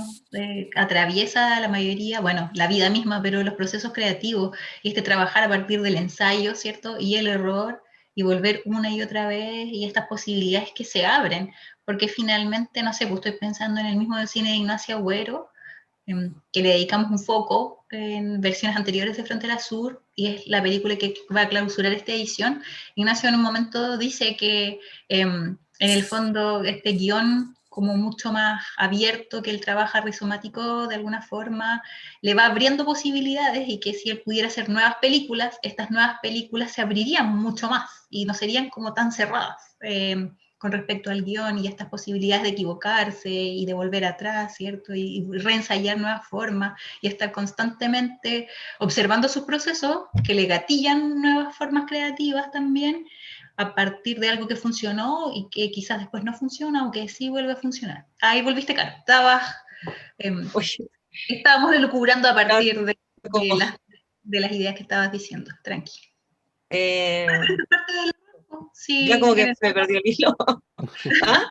atraviesa la mayoría, bueno, la vida misma, pero los procesos creativos, y trabajar a partir del ensayo, ¿cierto? Y el error, y volver una y otra vez, y estas posibilidades que se abren, porque finalmente, no sé, pues estoy pensando en el mismo cine de Ignacio Agüero, que le dedicamos un foco en versiones anteriores de Frontera Sur, y es la película que va a clausurar esta edición. Ignacio en un momento dice que en el fondo este guión como mucho más abierto que él trabaja rizomático de alguna forma, le va abriendo posibilidades y que si él pudiera hacer nuevas películas, estas nuevas películas se abrirían mucho más y no serían como tan cerradas. Con respecto al guión y estas posibilidades de equivocarse y de volver atrás, ¿cierto? Y reensayar nuevas formas y estar constantemente observando sus procesos que le gatillan nuevas formas creativas también a partir de algo que funcionó y que quizás después no funciona o que sí vuelve a funcionar. Ahí volviste, Caro. Estábamos elucubrando a partir de las ideas que estabas diciendo. Tranqui. Sí, ya como que me perdió el hilo. ¿Ah?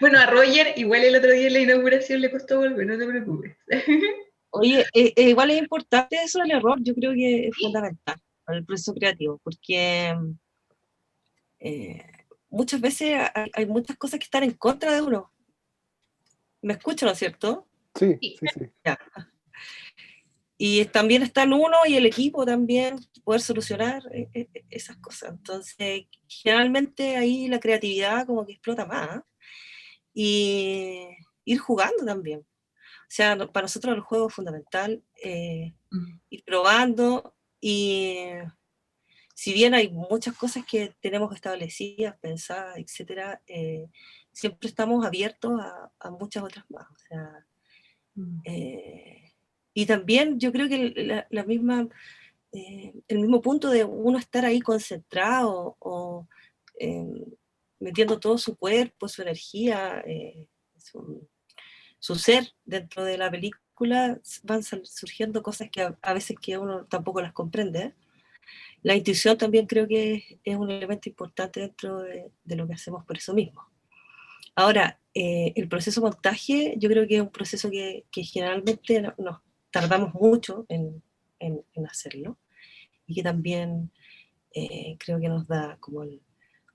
Bueno, a Roger igual el otro día en la inauguración le costó volver, no te preocupes. Oye, igual es importante eso del error, yo creo que es fundamental para el proceso creativo, porque muchas veces hay muchas cosas que están en contra de uno. ¿Me escuchan, no es cierto? Sí, sí, sí. Ya. Y también está el uno y el equipo también, poder solucionar esas cosas. Entonces, generalmente ahí la creatividad como que explota más. Y ir jugando también. O sea, para nosotros el juego es fundamental, ir probando, y si bien hay muchas cosas que tenemos establecidas, pensadas, etcétera, siempre estamos abiertos a muchas otras más. O sea, y también yo creo que la misma, el mismo punto de uno estar ahí concentrado o metiendo todo su cuerpo, su energía, su ser dentro de la película, van surgiendo cosas que a veces que uno tampoco las comprende. La intuición también creo que es un elemento importante dentro de lo que hacemos por eso mismo. Ahora, el proceso montaje, yo creo que es un proceso que generalmente nos tardamos mucho en hacerlo, y que también creo que nos da como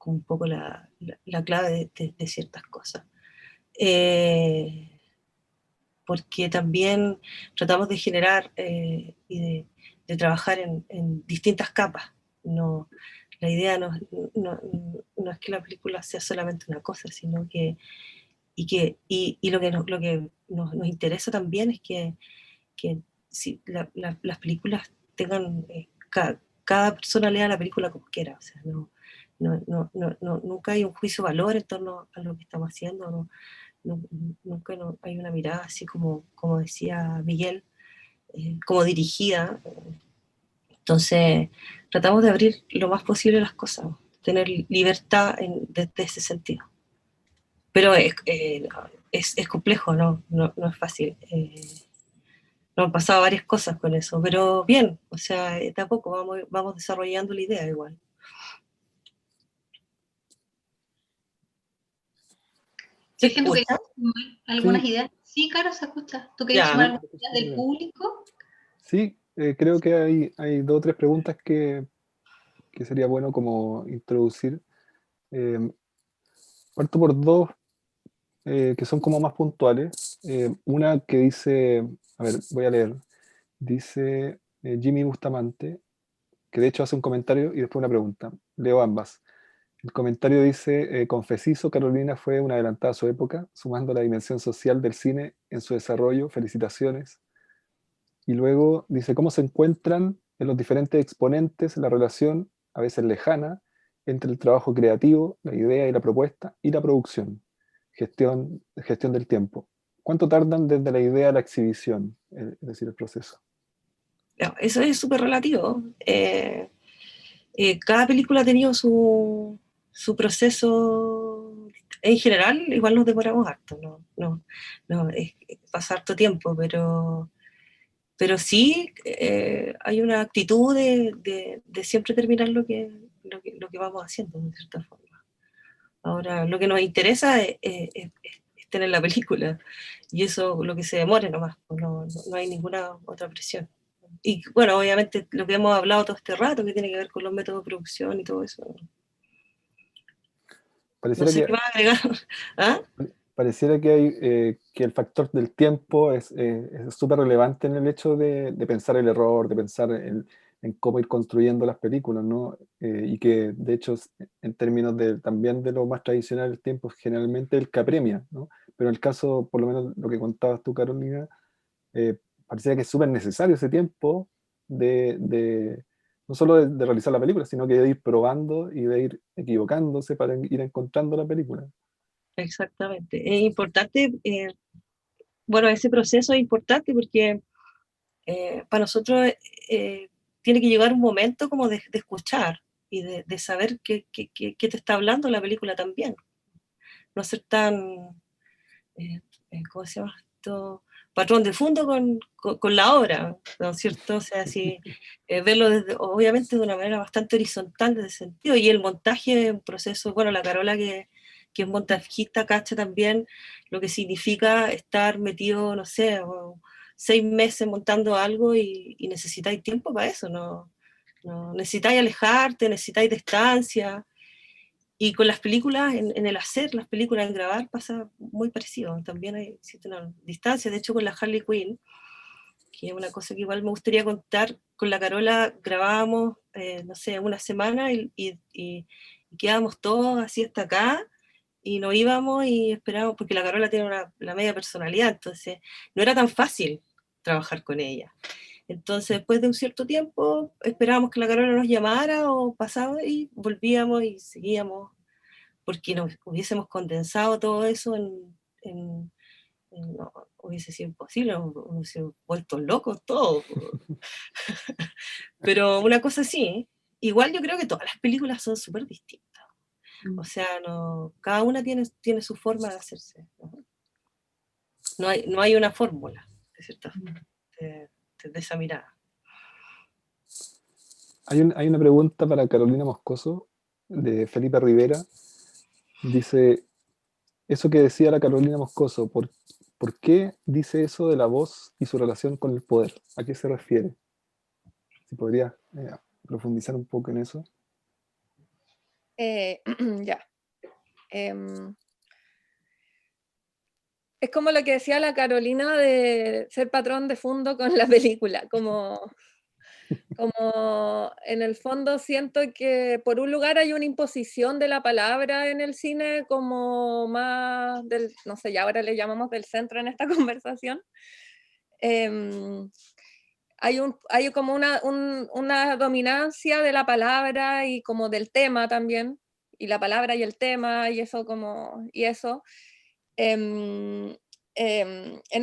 un poco la clave de ciertas cosas. Porque también tratamos de generar y de trabajar en distintas capas. No, la idea no es que la película sea solamente una cosa, sino que lo que nos interesa también es que si las películas tengan, cada persona lea la película como quiera. O sea, nunca hay un juicio de valor en torno a lo que estamos haciendo. Nunca hay una mirada así como decía Miguel, como dirigida. Entonces, tratamos de abrir lo más posible las cosas, tener libertad desde ese sentido. Pero es complejo, no es fácil. Nos han pasado varias cosas con eso, pero bien, o sea, de a poco vamos desarrollando la idea igual. ¿Se Virgen, ¿tú querías escucha? sumar algunas Sí. ideas? Sí, claro, se escucha. ¿Tú querías Ya. sumar algunas ideas del público? Sí, creo que hay dos o tres preguntas que sería bueno como introducir. Parto por dos que son como más puntuales. Una que dice, a ver, voy a leer. Dice Jimmy Bustamante, que de hecho hace un comentario y después una pregunta. Leo ambas. El comentario dice, confesizo, Carolina fue una adelantada a su época, sumando la dimensión social del cine en su desarrollo. Felicitaciones. Y luego dice, ¿cómo se encuentran en los diferentes exponentes la relación, a veces lejana, entre el trabajo creativo, la idea y la propuesta, y la producción, gestión del tiempo? ¿Cuánto tardan desde la idea a la exhibición, es decir, el proceso? Eso es súper relativo. Cada película ha tenido su proceso. En general, igual nos demoramos harto, pasa harto tiempo, pero sí hay una actitud de siempre terminar lo que vamos haciendo, de cierta forma. Ahora, lo que nos interesa es tener la película, y eso lo que se demore nomás, no hay ninguna otra presión. Y bueno, obviamente lo que hemos hablado todo este rato, que tiene que ver con los métodos de producción y todo eso. No sé qué va a agregar. ¿Ah? Pareciera que que el factor del tiempo es súper relevante en el hecho de pensar el error, de pensar en cómo ir construyendo las películas, ¿no? Y que de hecho, en términos también de lo más tradicional del tiempo, generalmente el que apremia, ¿no? Pero en el caso, por lo menos lo que contabas tú, Carolina, pareciera que es súper necesario ese tiempo no solo de realizar la película, sino que de ir probando y de ir equivocándose para ir encontrando la película. Exactamente. Es importante, bueno, ese proceso es importante porque para nosotros tiene que llegar un momento como de escuchar y de saber qué te está hablando la película también. No ser tan, ¿cómo se llama esto? Patrón de fondo con la obra, ¿no es cierto? O sea, si verlo obviamente de una manera bastante horizontal en ese sentido, y el montaje es un proceso, bueno, la Carola que es montajista, cacha también lo que significa estar metido, no sé, 6 meses montando algo y necesitáis tiempo para eso, no necesitáis alejarte, necesitáis distancia, Y con las películas, en el hacer las películas, en grabar, pasa muy parecido. También existe una distancia. De hecho, con la Harley Quinn, que es una cosa que igual me gustaría contar, con la Carola grabábamos, no sé, una semana y quedábamos todos así hasta acá y nos íbamos y esperábamos, porque la Carola tiene la media personalidad, entonces no era tan fácil trabajar con ella. Entonces, después de un cierto tiempo, esperábamos que la Carola nos llamara o pasaba y volvíamos y seguíamos, porque nos hubiésemos condensado todo eso no, hubiese sido imposible, nos hubiésemos vuelto locos todos. Pero una cosa sí, igual yo creo que todas las películas son súper distintas. O sea, no, cada una tiene su forma de hacerse. No hay una fórmula, de cierta forma, desde esa mirada. Hay una pregunta para Carolina Moscoso, de Felipe Rivera. Dice, eso que decía la Carolina Moscoso, ¿por qué dice eso de la voz y su relación con el poder? ¿A qué se refiere? Si podría profundizar un poco en eso. Ya. Es como lo que decía la Carolina de ser patrón de fondo con la película, como en el fondo siento que por un lugar hay una imposición de la palabra en el cine como más del, no sé, ya ahora le llamamos del centro en esta conversación. Hay como una dominancia de la palabra y como del tema también, y la palabra y el tema y eso en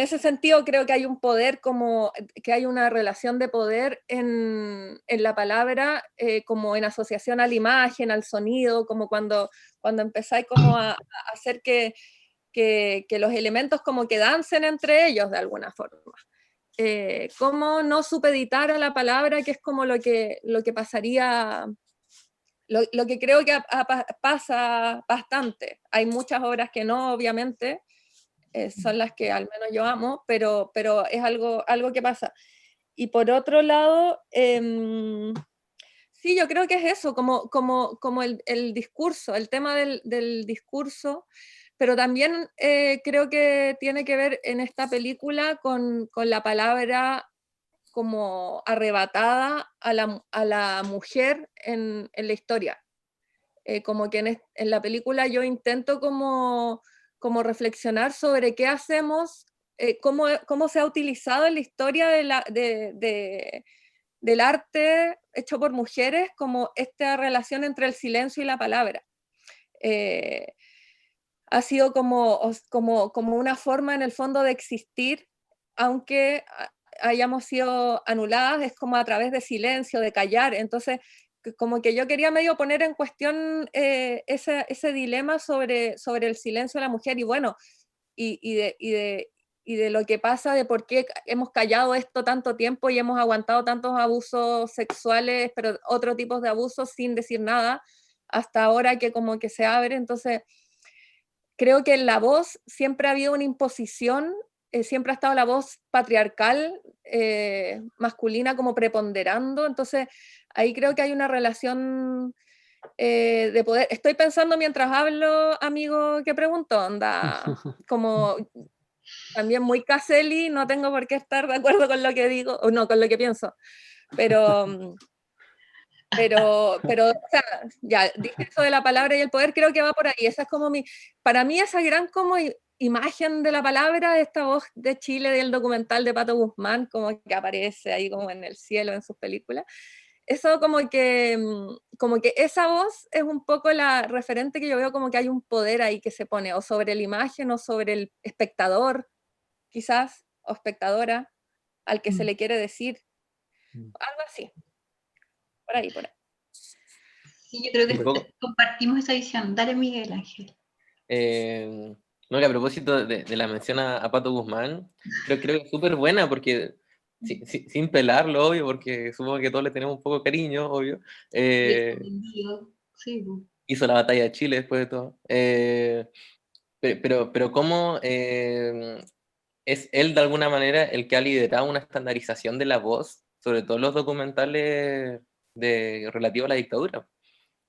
ese sentido creo que hay un poder, como que hay una relación de poder en la palabra, como en asociación a la imagen, al sonido, como cuando empezáis como a hacer que los elementos como que dancen entre ellos de alguna forma. Cómo no supeditar a la palabra, que es como lo que pasaría, lo que creo que pasa bastante. Hay muchas obras que no, obviamente, son las que al menos yo amo, pero es algo que pasa. Y por otro lado, sí, yo creo que es eso, como el discurso, el tema del discurso, pero también creo que tiene que ver en esta película con la palabra como arrebatada a la mujer en la historia. Como que en la película yo intento como reflexionar sobre qué hacemos, cómo se ha utilizado en la historia del arte hecho por mujeres, como esta relación entre el silencio y la palabra. Ha sido como una forma en el fondo de existir, aunque hayamos sido anuladas, es como a través de silencio, de callar. Entonces, como que yo quería medio poner en cuestión ese dilema sobre el silencio de la mujer, y bueno, y de lo que pasa, de por qué hemos callado esto tanto tiempo y hemos aguantado tantos abusos sexuales, pero otros tipos de abusos sin decir nada, hasta ahora que como que se abre. Entonces, creo que en la voz siempre ha habido una imposición, siempre ha estado la voz patriarcal, masculina, como preponderando. Entonces ahí creo que hay una relación de poder. Estoy pensando mientras hablo, amigo, que pregunto, onda, como también muy Caselli, no tengo por qué estar de acuerdo con lo que digo, o no, con lo que pienso, pero... o sea, ya, dije eso de la palabra y el poder, creo que va por ahí. Esa es como para mí esa gran como imagen de la palabra, esta voz de Chile del documental de Pato Guzmán, como que aparece ahí como en el cielo en sus películas. Eso como que esa voz es un poco la referente que yo veo, como que hay un poder ahí que se pone, o sobre la imagen, o sobre el espectador, quizás, o espectadora, al que se le quiere decir, algo así. Por ahí, por ahí. Sí, yo creo que compartimos esa visión. Dale, Miguel Ángel. No, que a propósito de la mención a Pato Guzmán, creo que es súper buena, porque sin pelarlo, obvio, porque supongo que todos le tenemos un poco de cariño, obvio. Sí. Hizo la batalla de Chile después de todo. Pero cómo es él de alguna manera el que ha liderado una estandarización de la voz, sobre todo los documentales relativos a la dictadura.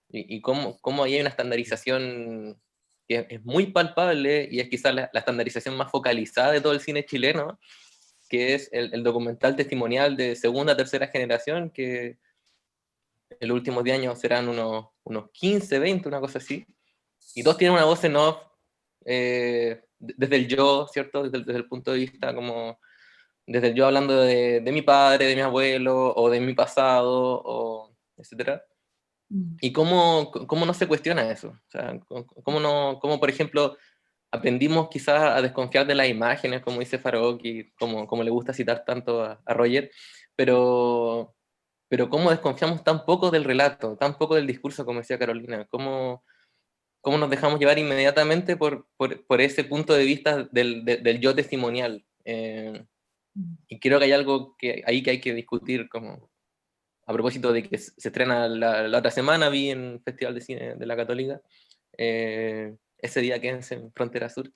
y cómo ahí hay una estandarización que es muy palpable, y es quizás la estandarización más focalizada de todo el cine chileno, que es el documental testimonial de segunda, tercera generación, que en los últimos 10 años serán unos 15, 20, una cosa así, y todos tienen una voz en off, desde el yo, ¿cierto? Desde el punto de vista como, desde el yo hablando de mi padre, de mi abuelo, o de mi pasado, o etcétera. ¿Y cómo no se cuestiona eso? O sea, cómo por ejemplo, aprendimos quizás a desconfiar de las imágenes, como dice Farok, y como le gusta citar tanto a Roger, pero cómo desconfiamos tan poco del relato, tan poco del discurso, como decía Carolina, cómo nos dejamos llevar inmediatamente por ese punto de vista del yo testimonial. Y creo que hay algo ahí que hay que discutir, como a propósito de que se estrena la otra semana, vi en el Festival de Cine de la Católica, ese día quédense en Frontera Sur,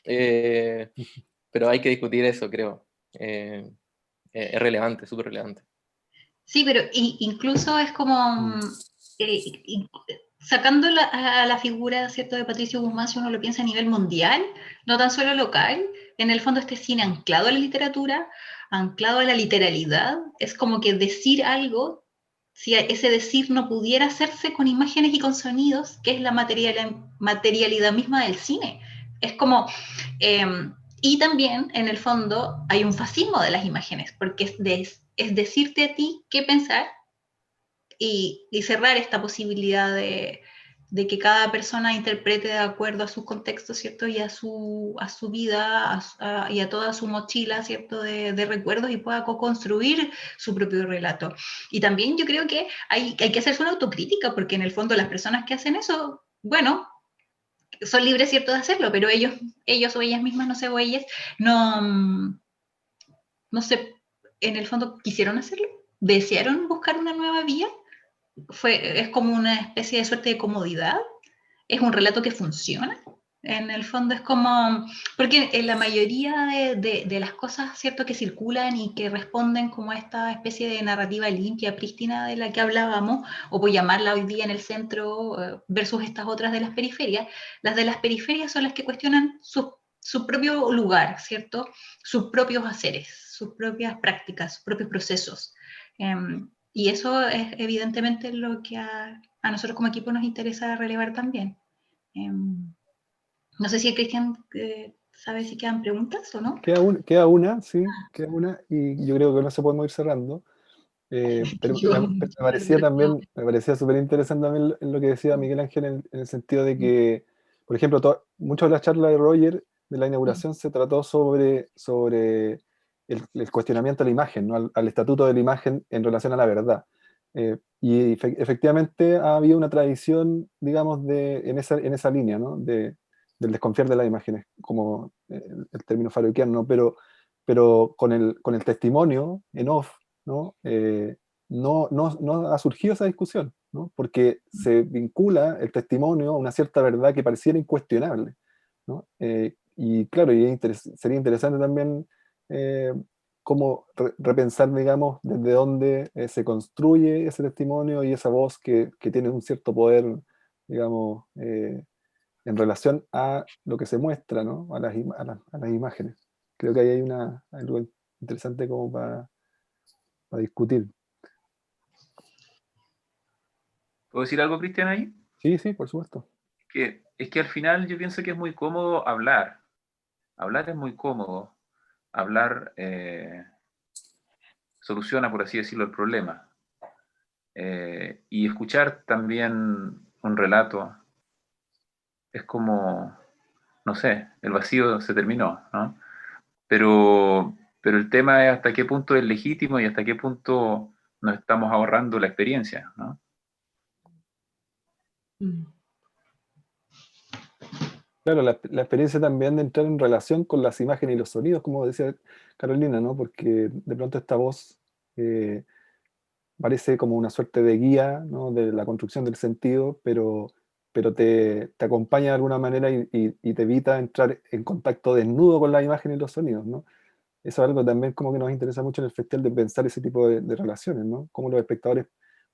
pero hay que discutir eso, creo. Es relevante, súper relevante. Sí, pero incluso es como sacando a la figura, ¿cierto?, de Patricio Guzmán, si uno lo piensa a nivel mundial, no tan solo local, en el fondo este cine anclado a la literatura, anclado a la literalidad, es como que decir algo, si ese decir no pudiera hacerse con imágenes y con sonidos, que es la materialidad misma del cine. Es como... y también, en el fondo, hay un fascismo de las imágenes, porque es decirte a ti qué pensar y cerrar esta posibilidad de que cada persona interprete de acuerdo a sus contextos, ¿cierto? Y a su vida y a toda su mochila, ¿cierto? De recuerdos, y pueda co-construir su propio relato. Y también yo creo que hay que hacerse una autocrítica, porque en el fondo las personas que hacen eso, bueno, son libres, ¿cierto?, de hacerlo, pero ellos o ellas mismas, no sé, o ellas, no sé, en el fondo quisieron hacerlo, desearon buscar una nueva vía, es como una especie de suerte de comodidad, es un relato que funciona. En el fondo es como, porque en la mayoría de las cosas, ¿cierto?, que circulan y que responden como a esta especie de narrativa limpia, prístina de la que hablábamos, o por llamarla hoy día en el centro versus estas otras de las periferias, las de las periferias son las que cuestionan su propio lugar, ¿cierto?, sus propios haceres, sus propias prácticas, sus propios procesos. Y eso es evidentemente lo que a nosotros como equipo nos interesa relevar también. No sé si Cristian sabe si quedan preguntas o no. Queda una, sí, queda una, y yo creo que no se podemos ir cerrando. Pero me parecía también, me parecía súper interesante también lo que decía Miguel Ángel en el sentido de que, por ejemplo, mucho de la charla de Roger de la inauguración se trató sobre el cuestionamiento de la imagen, ¿no? al estatuto de la imagen en relación a la verdad. Y efectivamente ha habido una tradición, digamos, en esa línea, ¿no? Del desconfiar de las imágenes, como el término faroquiano, ¿no? Pero con el testimonio en off, ¿no? No ha surgido esa discusión, ¿no? Porque se vincula el testimonio a una cierta verdad que pareciera incuestionable, ¿no? Y claro, sería interesante también cómo repensar, digamos, desde dónde se construye ese testimonio y esa voz que tiene un cierto poder, digamos, en relación a lo que se muestra, ¿no? A las imágenes. Creo que ahí hay algo interesante como para discutir. ¿Puedo decir algo, Cristian, ahí? Sí, sí, por supuesto. Es que al final yo pienso que es muy cómodo hablar. Hablar es muy cómodo. Hablar soluciona, por así decirlo, el problema. Y escuchar también un relato es como, no sé, el vacío se terminó, ¿no? Pero el tema es hasta qué punto es legítimo y hasta qué punto nos estamos ahorrando la experiencia, ¿no? Claro, la experiencia también de entrar en relación con las imágenes y los sonidos, como decía Carolina, ¿no? Porque de pronto esta voz parece como una suerte de guía, ¿no? De la construcción del sentido, pero te acompaña de alguna manera y te evita entrar en contacto desnudo con la imagen y los sonidos, ¿no? Eso es algo también como que nos interesa mucho en el festival, de pensar ese tipo de relaciones, ¿no? Cómo los espectadores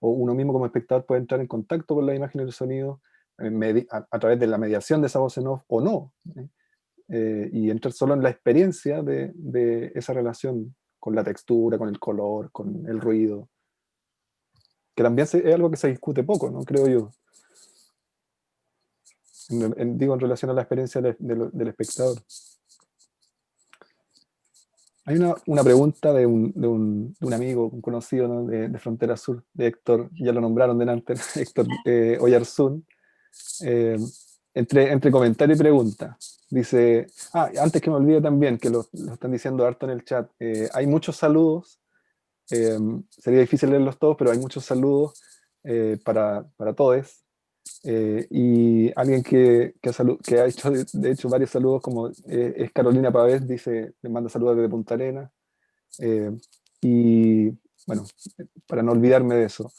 o uno mismo como espectador puede entrar en contacto con la imagen y el sonido a través de la mediación de esa voz en off o no, y entrar solo en la experiencia de esa relación con la textura, con el color, con el ruido, que también es algo que se discute poco, ¿no? Creo yo. Digo, en relación a la experiencia del espectador. Hay una pregunta de un amigo, un conocido, ¿no? de Frontera Sur, de Héctor, ya lo nombraron delante, Héctor Oyarzún, entre comentario y pregunta. Dice, antes que me olvide también, que lo están diciendo harto en el chat, hay muchos saludos, sería difícil leerlos todos, pero hay muchos saludos para todos. Y alguien que ha hecho de hecho varios saludos, como es Carolina Pavés, dice, le manda saludos desde Punta Arenas. Y bueno, para no olvidarme de eso.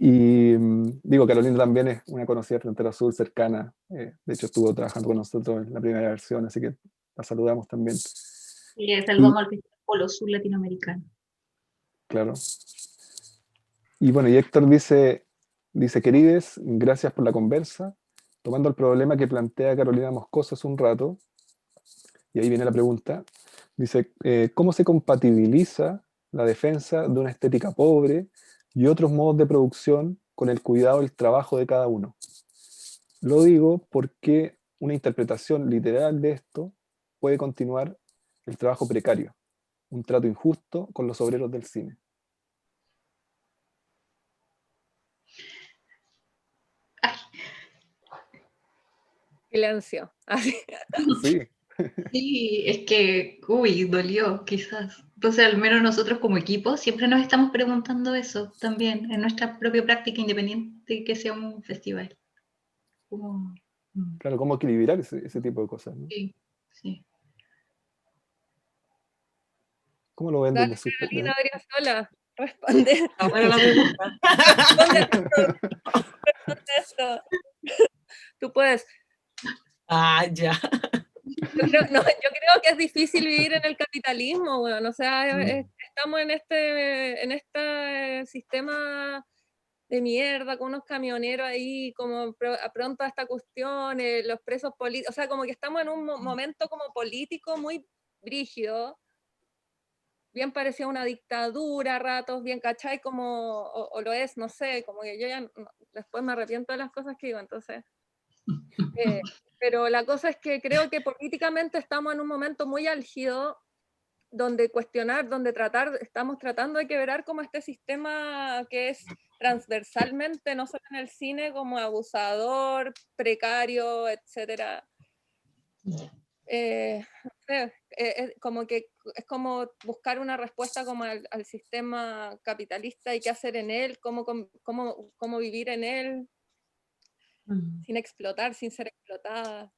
Y digo, Carolina también es una conocida de Frontera Sur, cercana. De hecho, estuvo trabajando con nosotros en la primera versión, así que la saludamos también. Y saludamos al Festival Polo Sur Latinoamericano. Claro. Y bueno, y Héctor dice, querides, gracias por la conversa. Tomando el problema que plantea Carolina Moscoso hace un rato, y ahí viene la pregunta, dice, ¿cómo se compatibiliza la defensa de una estética pobre y otros modos de producción con el cuidado del trabajo de cada uno? Lo digo porque una interpretación literal de esto puede continuar el trabajo precario, un trato injusto con los obreros del cine. Silencio. Así. Sí. Sí, es que, dolió quizás. Entonces, al menos nosotros como equipo siempre nos estamos preguntando eso también, en nuestra propia práctica independiente que sea un festival. Claro, cómo equilibrar ese tipo de cosas, ¿no? Sí, sí. ¿Cómo lo ven Dale, desde su... Carolina Adriasola, responde. Está buena la pregunta. Responde esto. Tú puedes. Ya. Yo creo que es difícil vivir en el capitalismo, bueno, o sea, estamos en este sistema de mierda, con unos camioneros ahí, como pronto a esta cuestión, los presos políticos, o sea, como que estamos en un momento como político muy brígido, bien parecía una dictadura a ratos, bien, ¿cachai? Como, o lo es, no sé, como que yo ya después me arrepiento de las cosas que digo, entonces... pero la cosa es que creo que políticamente estamos en un momento muy álgido donde cuestionar, estamos tratando de quebrar como este sistema que es transversalmente, no solo en el cine, como abusador, precario, etcétera. No sé, como que es como buscar una respuesta como al sistema capitalista y qué hacer en él, cómo vivir en él, sin explotar, sin ser explotada,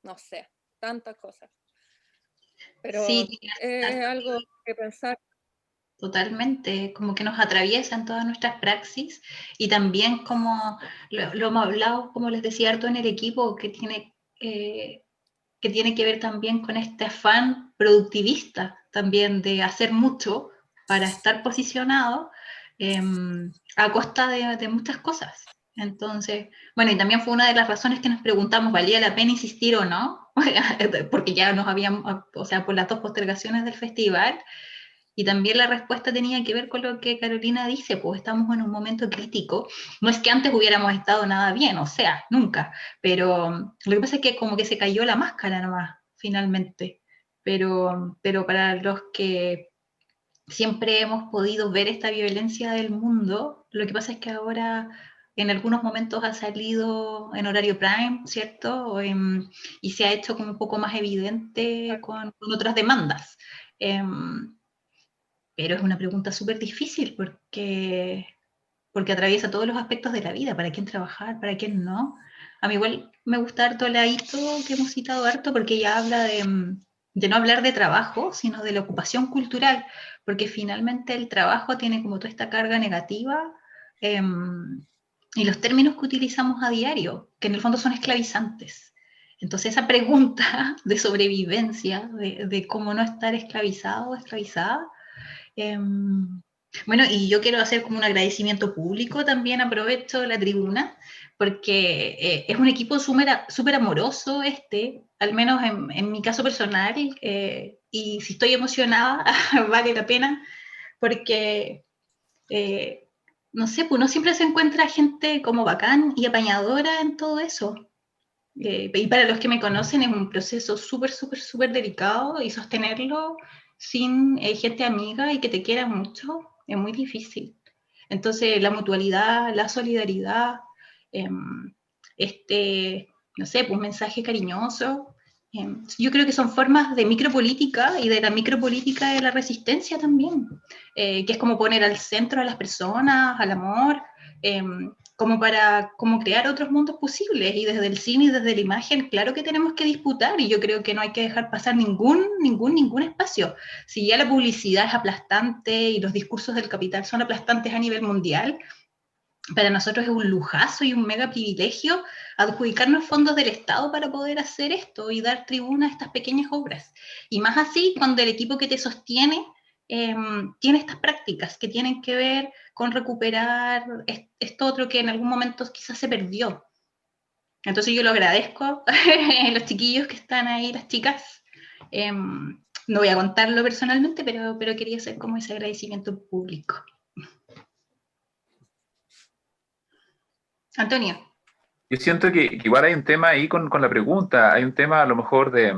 no sé, tantas cosas. Pero Sí, es algo que pensar. totalmente, como que nos atraviesa en todas nuestras praxis y también como lo hemos hablado, como les decía, harto en el equipo, que tiene que ver también con este afán productivista, también de hacer mucho para estar posicionado a costa de muchas cosas. Entonces, bueno, y también fue una de las razones que nos preguntamos, ¿valía la pena insistir o no? Porque ya nos habíamos, o sea, por las 2 postergaciones del festival, y también la respuesta tenía que ver con lo que Carolina dice, pues estamos en un momento crítico. No es que antes hubiéramos estado nada bien, o sea, nunca, pero lo que pasa es que como que se cayó la máscara nomás, finalmente. Pero para los que siempre hemos podido ver esta violencia del mundo, lo que pasa es que ahora en algunos momentos ha salido en horario prime, ¿cierto? Y se ha hecho como un poco más evidente con otras demandas. Pero es una pregunta súper difícil porque atraviesa todos los aspectos de la vida, para quién trabajar, para quién no. A mí igual me gusta harto la Ito, que hemos citado harto, porque ella habla de no hablar de trabajo, sino de la ocupación cultural, porque finalmente el trabajo tiene como toda esta carga negativa y los términos que utilizamos a diario, que en el fondo son esclavizantes. Entonces esa pregunta de sobrevivencia, de cómo no estar esclavizado o esclavizada, Bueno, y yo quiero hacer como un agradecimiento público también, aprovecho la tribuna, porque es un equipo súper amoroso al menos en mi caso personal, y si estoy emocionada, vale la pena, porque, no sé, pues uno siempre se encuentra gente como bacán y apañadora en todo eso. Y para los que me conocen es un proceso súper delicado y sostenerlo sin gente amiga y que te quiera mucho es muy difícil. Entonces la mutualidad, la solidaridad, eh, no sé, pues un mensaje cariñoso, yo creo que son formas de micropolítica y de la micropolítica de la resistencia también, que es como poner al centro a las personas, al amor, como crear otros mundos posibles, y desde el cine y desde la imagen, claro que tenemos que disputar, y yo creo que no hay que dejar pasar ningún espacio. Si ya la publicidad es aplastante y los discursos del capital son aplastantes a nivel mundial, para nosotros es un lujazo y un mega privilegio adjudicarnos fondos del Estado para poder hacer esto y dar tribuna a estas pequeñas obras. Y más así cuando el equipo que te sostiene tiene estas prácticas que tienen que ver con recuperar esto otro que en algún momento quizás se perdió. Entonces yo lo agradezco a los chiquillos que están ahí, las chicas. No voy a contarlo personalmente, pero quería hacer como ese agradecimiento público. Antonio. Yo siento que igual hay un tema ahí con la pregunta, hay un tema a lo mejor de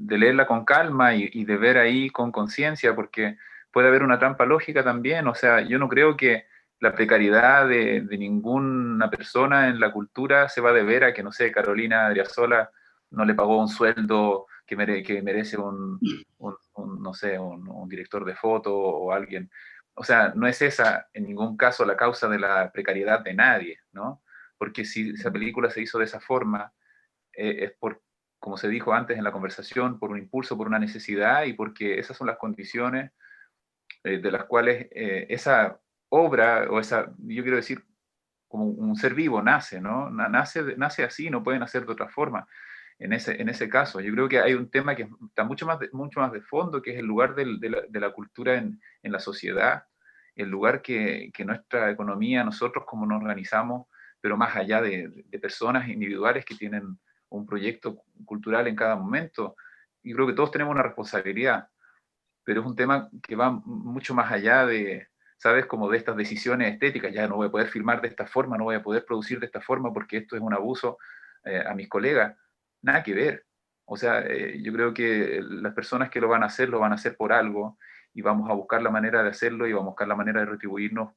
leerla con calma y de ver ahí con conciencia, porque puede haber una trampa lógica también. O sea, yo no creo que la precariedad de ninguna persona en la cultura se va a deber a que, no sé, Carolina Adriasola no le pagó un sueldo que merece no sé, un director de foto o alguien. O sea, no es esa en ningún caso la causa de la precariedad de nadie, ¿no? Porque si esa película se hizo de esa forma, es por, como se dijo antes en la conversación, por un impulso, por una necesidad y porque esas son las condiciones de las cuales esa obra, o esa, yo quiero decir, como un ser vivo nace, ¿no? Nace así, no puede nacer de otra forma. En ese caso, yo creo que hay un tema que está mucho más de fondo, que es el lugar de la cultura en la sociedad, el lugar que nuestra economía, nosotros como nos organizamos, pero más allá de personas individuales que tienen un proyecto cultural en cada momento. Y creo que todos tenemos una responsabilidad, pero es un tema que va mucho más allá de, ¿sabes? Como de estas decisiones estéticas. Ya no voy a poder filmar de esta forma, no voy a poder producir de esta forma porque esto es un abuso a mis colegas. Nada que ver. O sea, yo creo que las personas que lo van a hacer por algo, y vamos a buscar la manera de hacerlo y vamos a buscar la manera de retribuirnos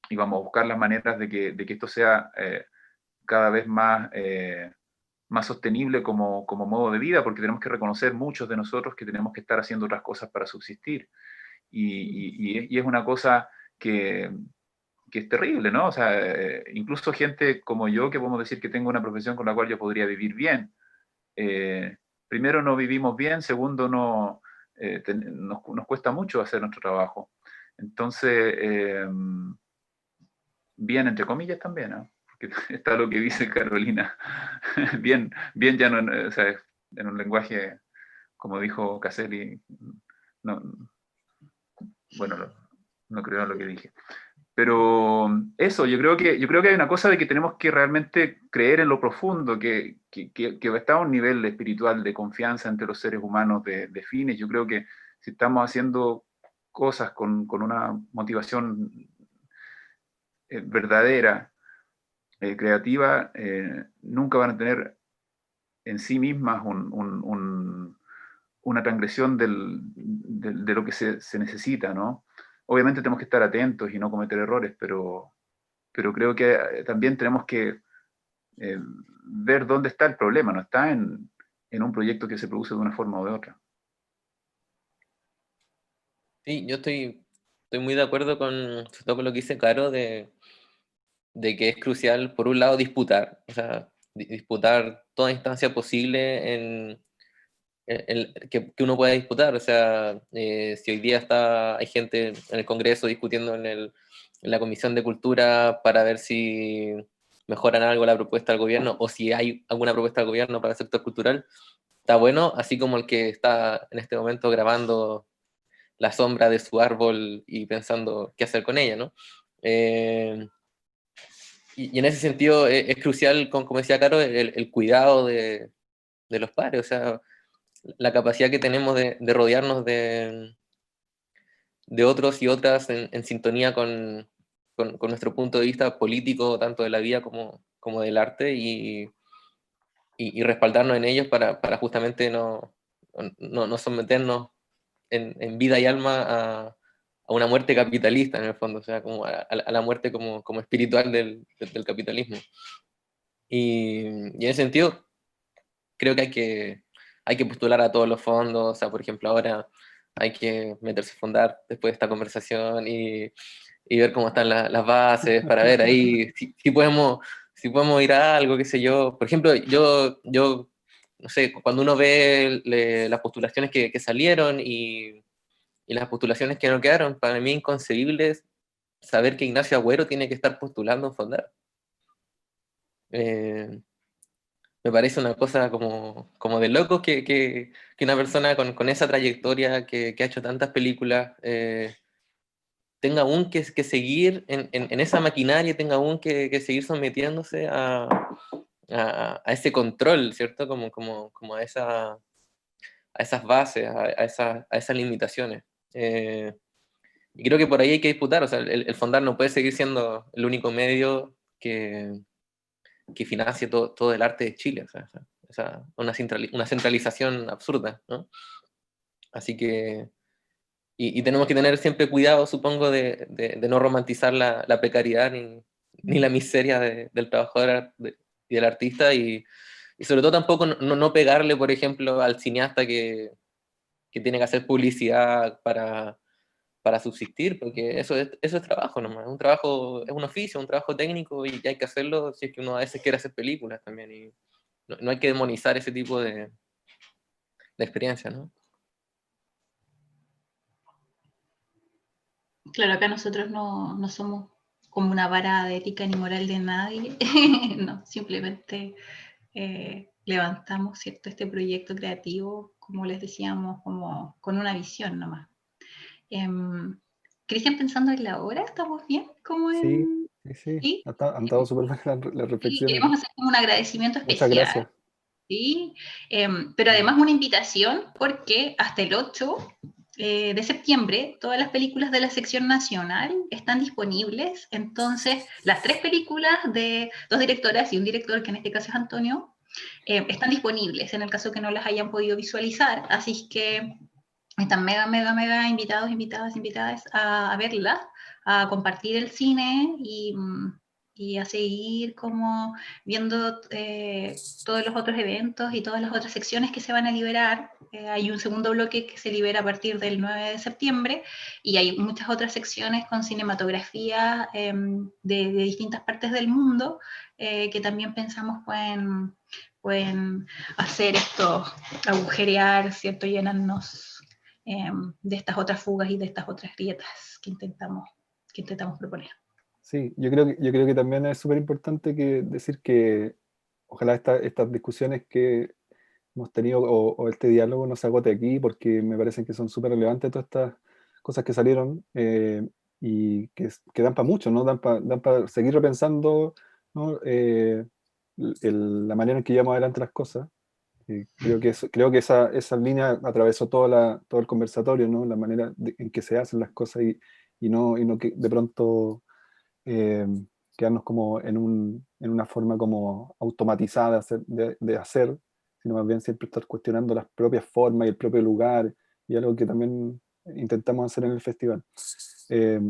y vamos a buscar las maneras de que esto sea cada vez más sostenible como modo de vida, porque tenemos que reconocer muchos de nosotros que tenemos que estar haciendo otras cosas para subsistir. Y es una cosa que es terrible, ¿no? O sea, incluso gente como yo, que podemos decir que tengo una profesión con la cual yo podría vivir bien. Primero, no vivimos bien, segundo, nos cuesta mucho hacer nuestro trabajo. Entonces, bien entre comillas también, ¿no? Porque está lo que dice Carolina. Bien ya no, o sea, en un lenguaje, como dijo Caselli, no, bueno, no creo en lo que dije. Pero eso, yo creo que hay una cosa de que tenemos que realmente creer en lo profundo, que está a un nivel espiritual de confianza entre los seres humanos de fines. Yo creo que si estamos haciendo cosas con una motivación verdadera, creativa, nunca van a tener en sí mismas una transgresión de lo que se necesita, ¿no? Obviamente tenemos que estar atentos y no cometer errores, pero creo que también tenemos que ver dónde está el problema, no está en un proyecto que se produce de una forma o de otra. Sí, yo estoy muy de acuerdo con todo lo que dice Caro de que es crucial, por un lado, disputar, o sea, disputar toda instancia posible que uno pueda disputar. O sea, si hoy día hay gente en el Congreso discutiendo en la Comisión de Cultura para ver si mejoran algo la propuesta del gobierno, o si hay alguna propuesta del gobierno para el sector cultural, está bueno, así como el que está en este momento grabando la sombra de su árbol y pensando qué hacer con ella, ¿no? Y en ese sentido es crucial, como decía Caro, el cuidado de los padres, o sea, la capacidad que tenemos de rodearnos de otros y otras en sintonía con nuestro punto de vista político, tanto de la vida como del arte, y respaldarnos en ellos para justamente no someternos en vida y alma a una muerte capitalista, en el fondo, o sea, como a la muerte como espiritual del capitalismo. Y en ese sentido, creo que hay que postular a todos los fondos, o sea, por ejemplo, ahora hay que meterse a fondar después de esta conversación y ver cómo están las bases, para ver ahí si podemos ir a algo, qué sé yo. Por ejemplo, yo no sé, cuando uno ve las postulaciones que salieron y las postulaciones que no quedaron, para mí es inconcebible saber que Ignacio Agüero tiene que estar postulando en Fondar. Me parece una cosa como de locos que una persona con esa trayectoria, que ha hecho tantas películas, tenga aún que seguir en esa maquinaria, tenga aún que seguir sometiéndose a ese control, ¿cierto? Como a esas bases, a esas limitaciones. Y creo que por ahí hay que disputar, o sea, el Fondar no puede seguir siendo el único medio que financie todo el arte de Chile, o sea, una centralización absurda, ¿no? Así que, y tenemos que tener siempre cuidado, supongo, de no romantizar la precariedad ni la miseria del trabajador y del artista, y sobre todo tampoco no pegarle, por ejemplo, al cineasta que tiene que hacer publicidad para subsistir, porque eso es trabajo nomás, es un trabajo, es un oficio, un trabajo técnico, y hay que hacerlo si es que uno a veces quiere hacer películas también, y no hay que demonizar ese tipo de experiencia, ¿no? Claro, acá nosotros no somos como una vara de ética ni moral de nadie, no, simplemente levantamos, ¿cierto?, este proyecto creativo, como les decíamos, como con una visión nomás. Cristian, pensando en la hora, ¿estamos bien? Sí, ¿Sí? sí, han dado súper bien las Sí, reflexiones. queremos hacer como un agradecimiento Muchas especial. gracias. ¿Sí? Pero además una invitación, porque hasta el 8 de septiembre todas las películas de la sección nacional están disponibles. Entonces, las 3 películas de 2 directoras y un director, que en este caso es Antonio, están disponibles en el caso que no las hayan podido visualizar. Así que están mega invitadas a verlas, a compartir el cine y a seguir como viendo todos los otros eventos y todas las otras secciones que se van a liberar. Hay un segundo bloque que se libera a partir del 9 de septiembre y hay muchas otras secciones con cinematografía de distintas partes del mundo que también pensamos pueden hacer esto, agujerear, ¿cierto? Llenarnos de estas otras fugas y de estas otras grietas que intentamos proponer. Sí, yo creo que también es súper importante decir que ojalá estas discusiones que hemos tenido o este diálogo no se agote aquí, porque me parecen que son súper relevantes todas estas cosas que salieron y que dan para mucho, ¿no? Dan para seguir repensando, ¿no? La manera en que llevamos adelante las cosas. Creo que esa línea atravesó todo el conversatorio, ¿no? La manera en que se hacen las cosas y no que de pronto eh, quedarnos como en una forma como automatizada de hacer, sino más bien siempre estar cuestionando las propias formas y el propio lugar, y algo que también intentamos hacer en el festival. Eh,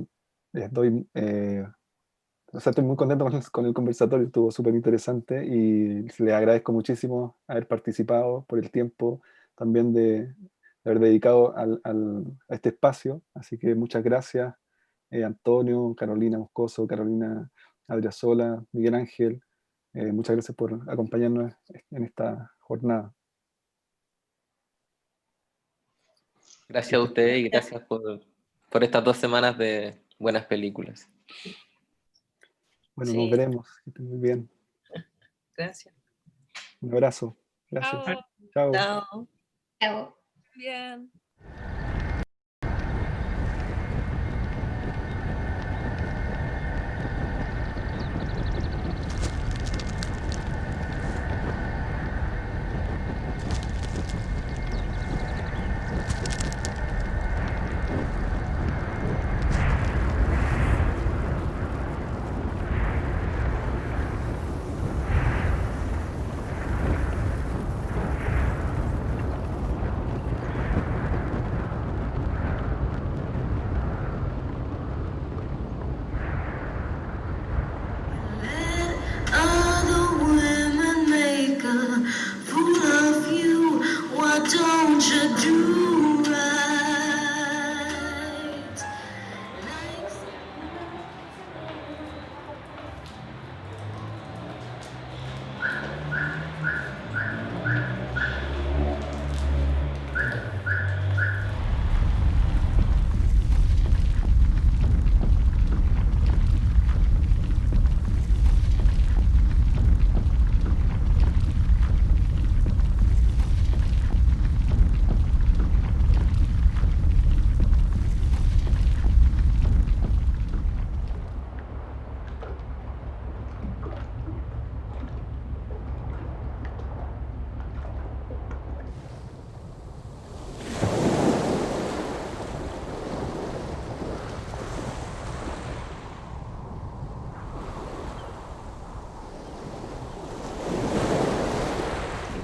o sea, estoy muy contento con el conversatorio, estuvo súper interesante y le agradezco muchísimo haber participado, por el tiempo también de haber dedicado a este espacio. Así que muchas gracias, Antonio, Carolina Moscoso, Carolina Adriasola, Miguel Ángel. Muchas gracias por acompañarnos en esta jornada. Gracias a ustedes y gracias por estas 2 semanas de buenas películas. Bueno, Sí. nos veremos. Que estén muy bien. Gracias. Un abrazo. Gracias. Chao. Chao. Chao. Chao. Bien.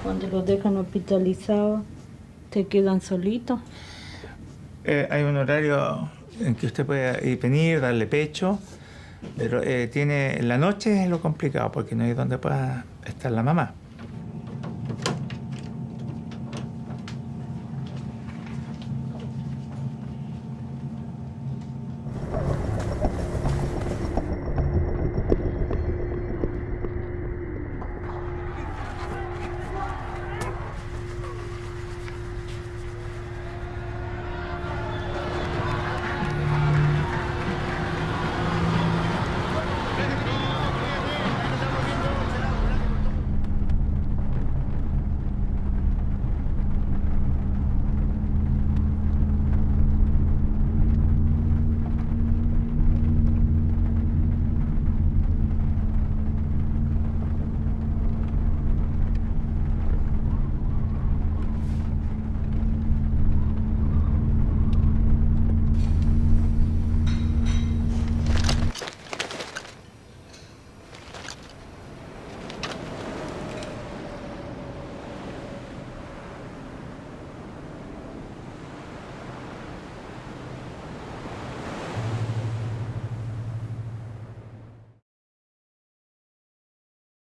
cuando los dejan hospitalizados, te quedan solitos. Hay un horario en que usted puede ir, venir, darle pecho, pero en la noche es lo complicado porque no hay donde pueda estar la mamá.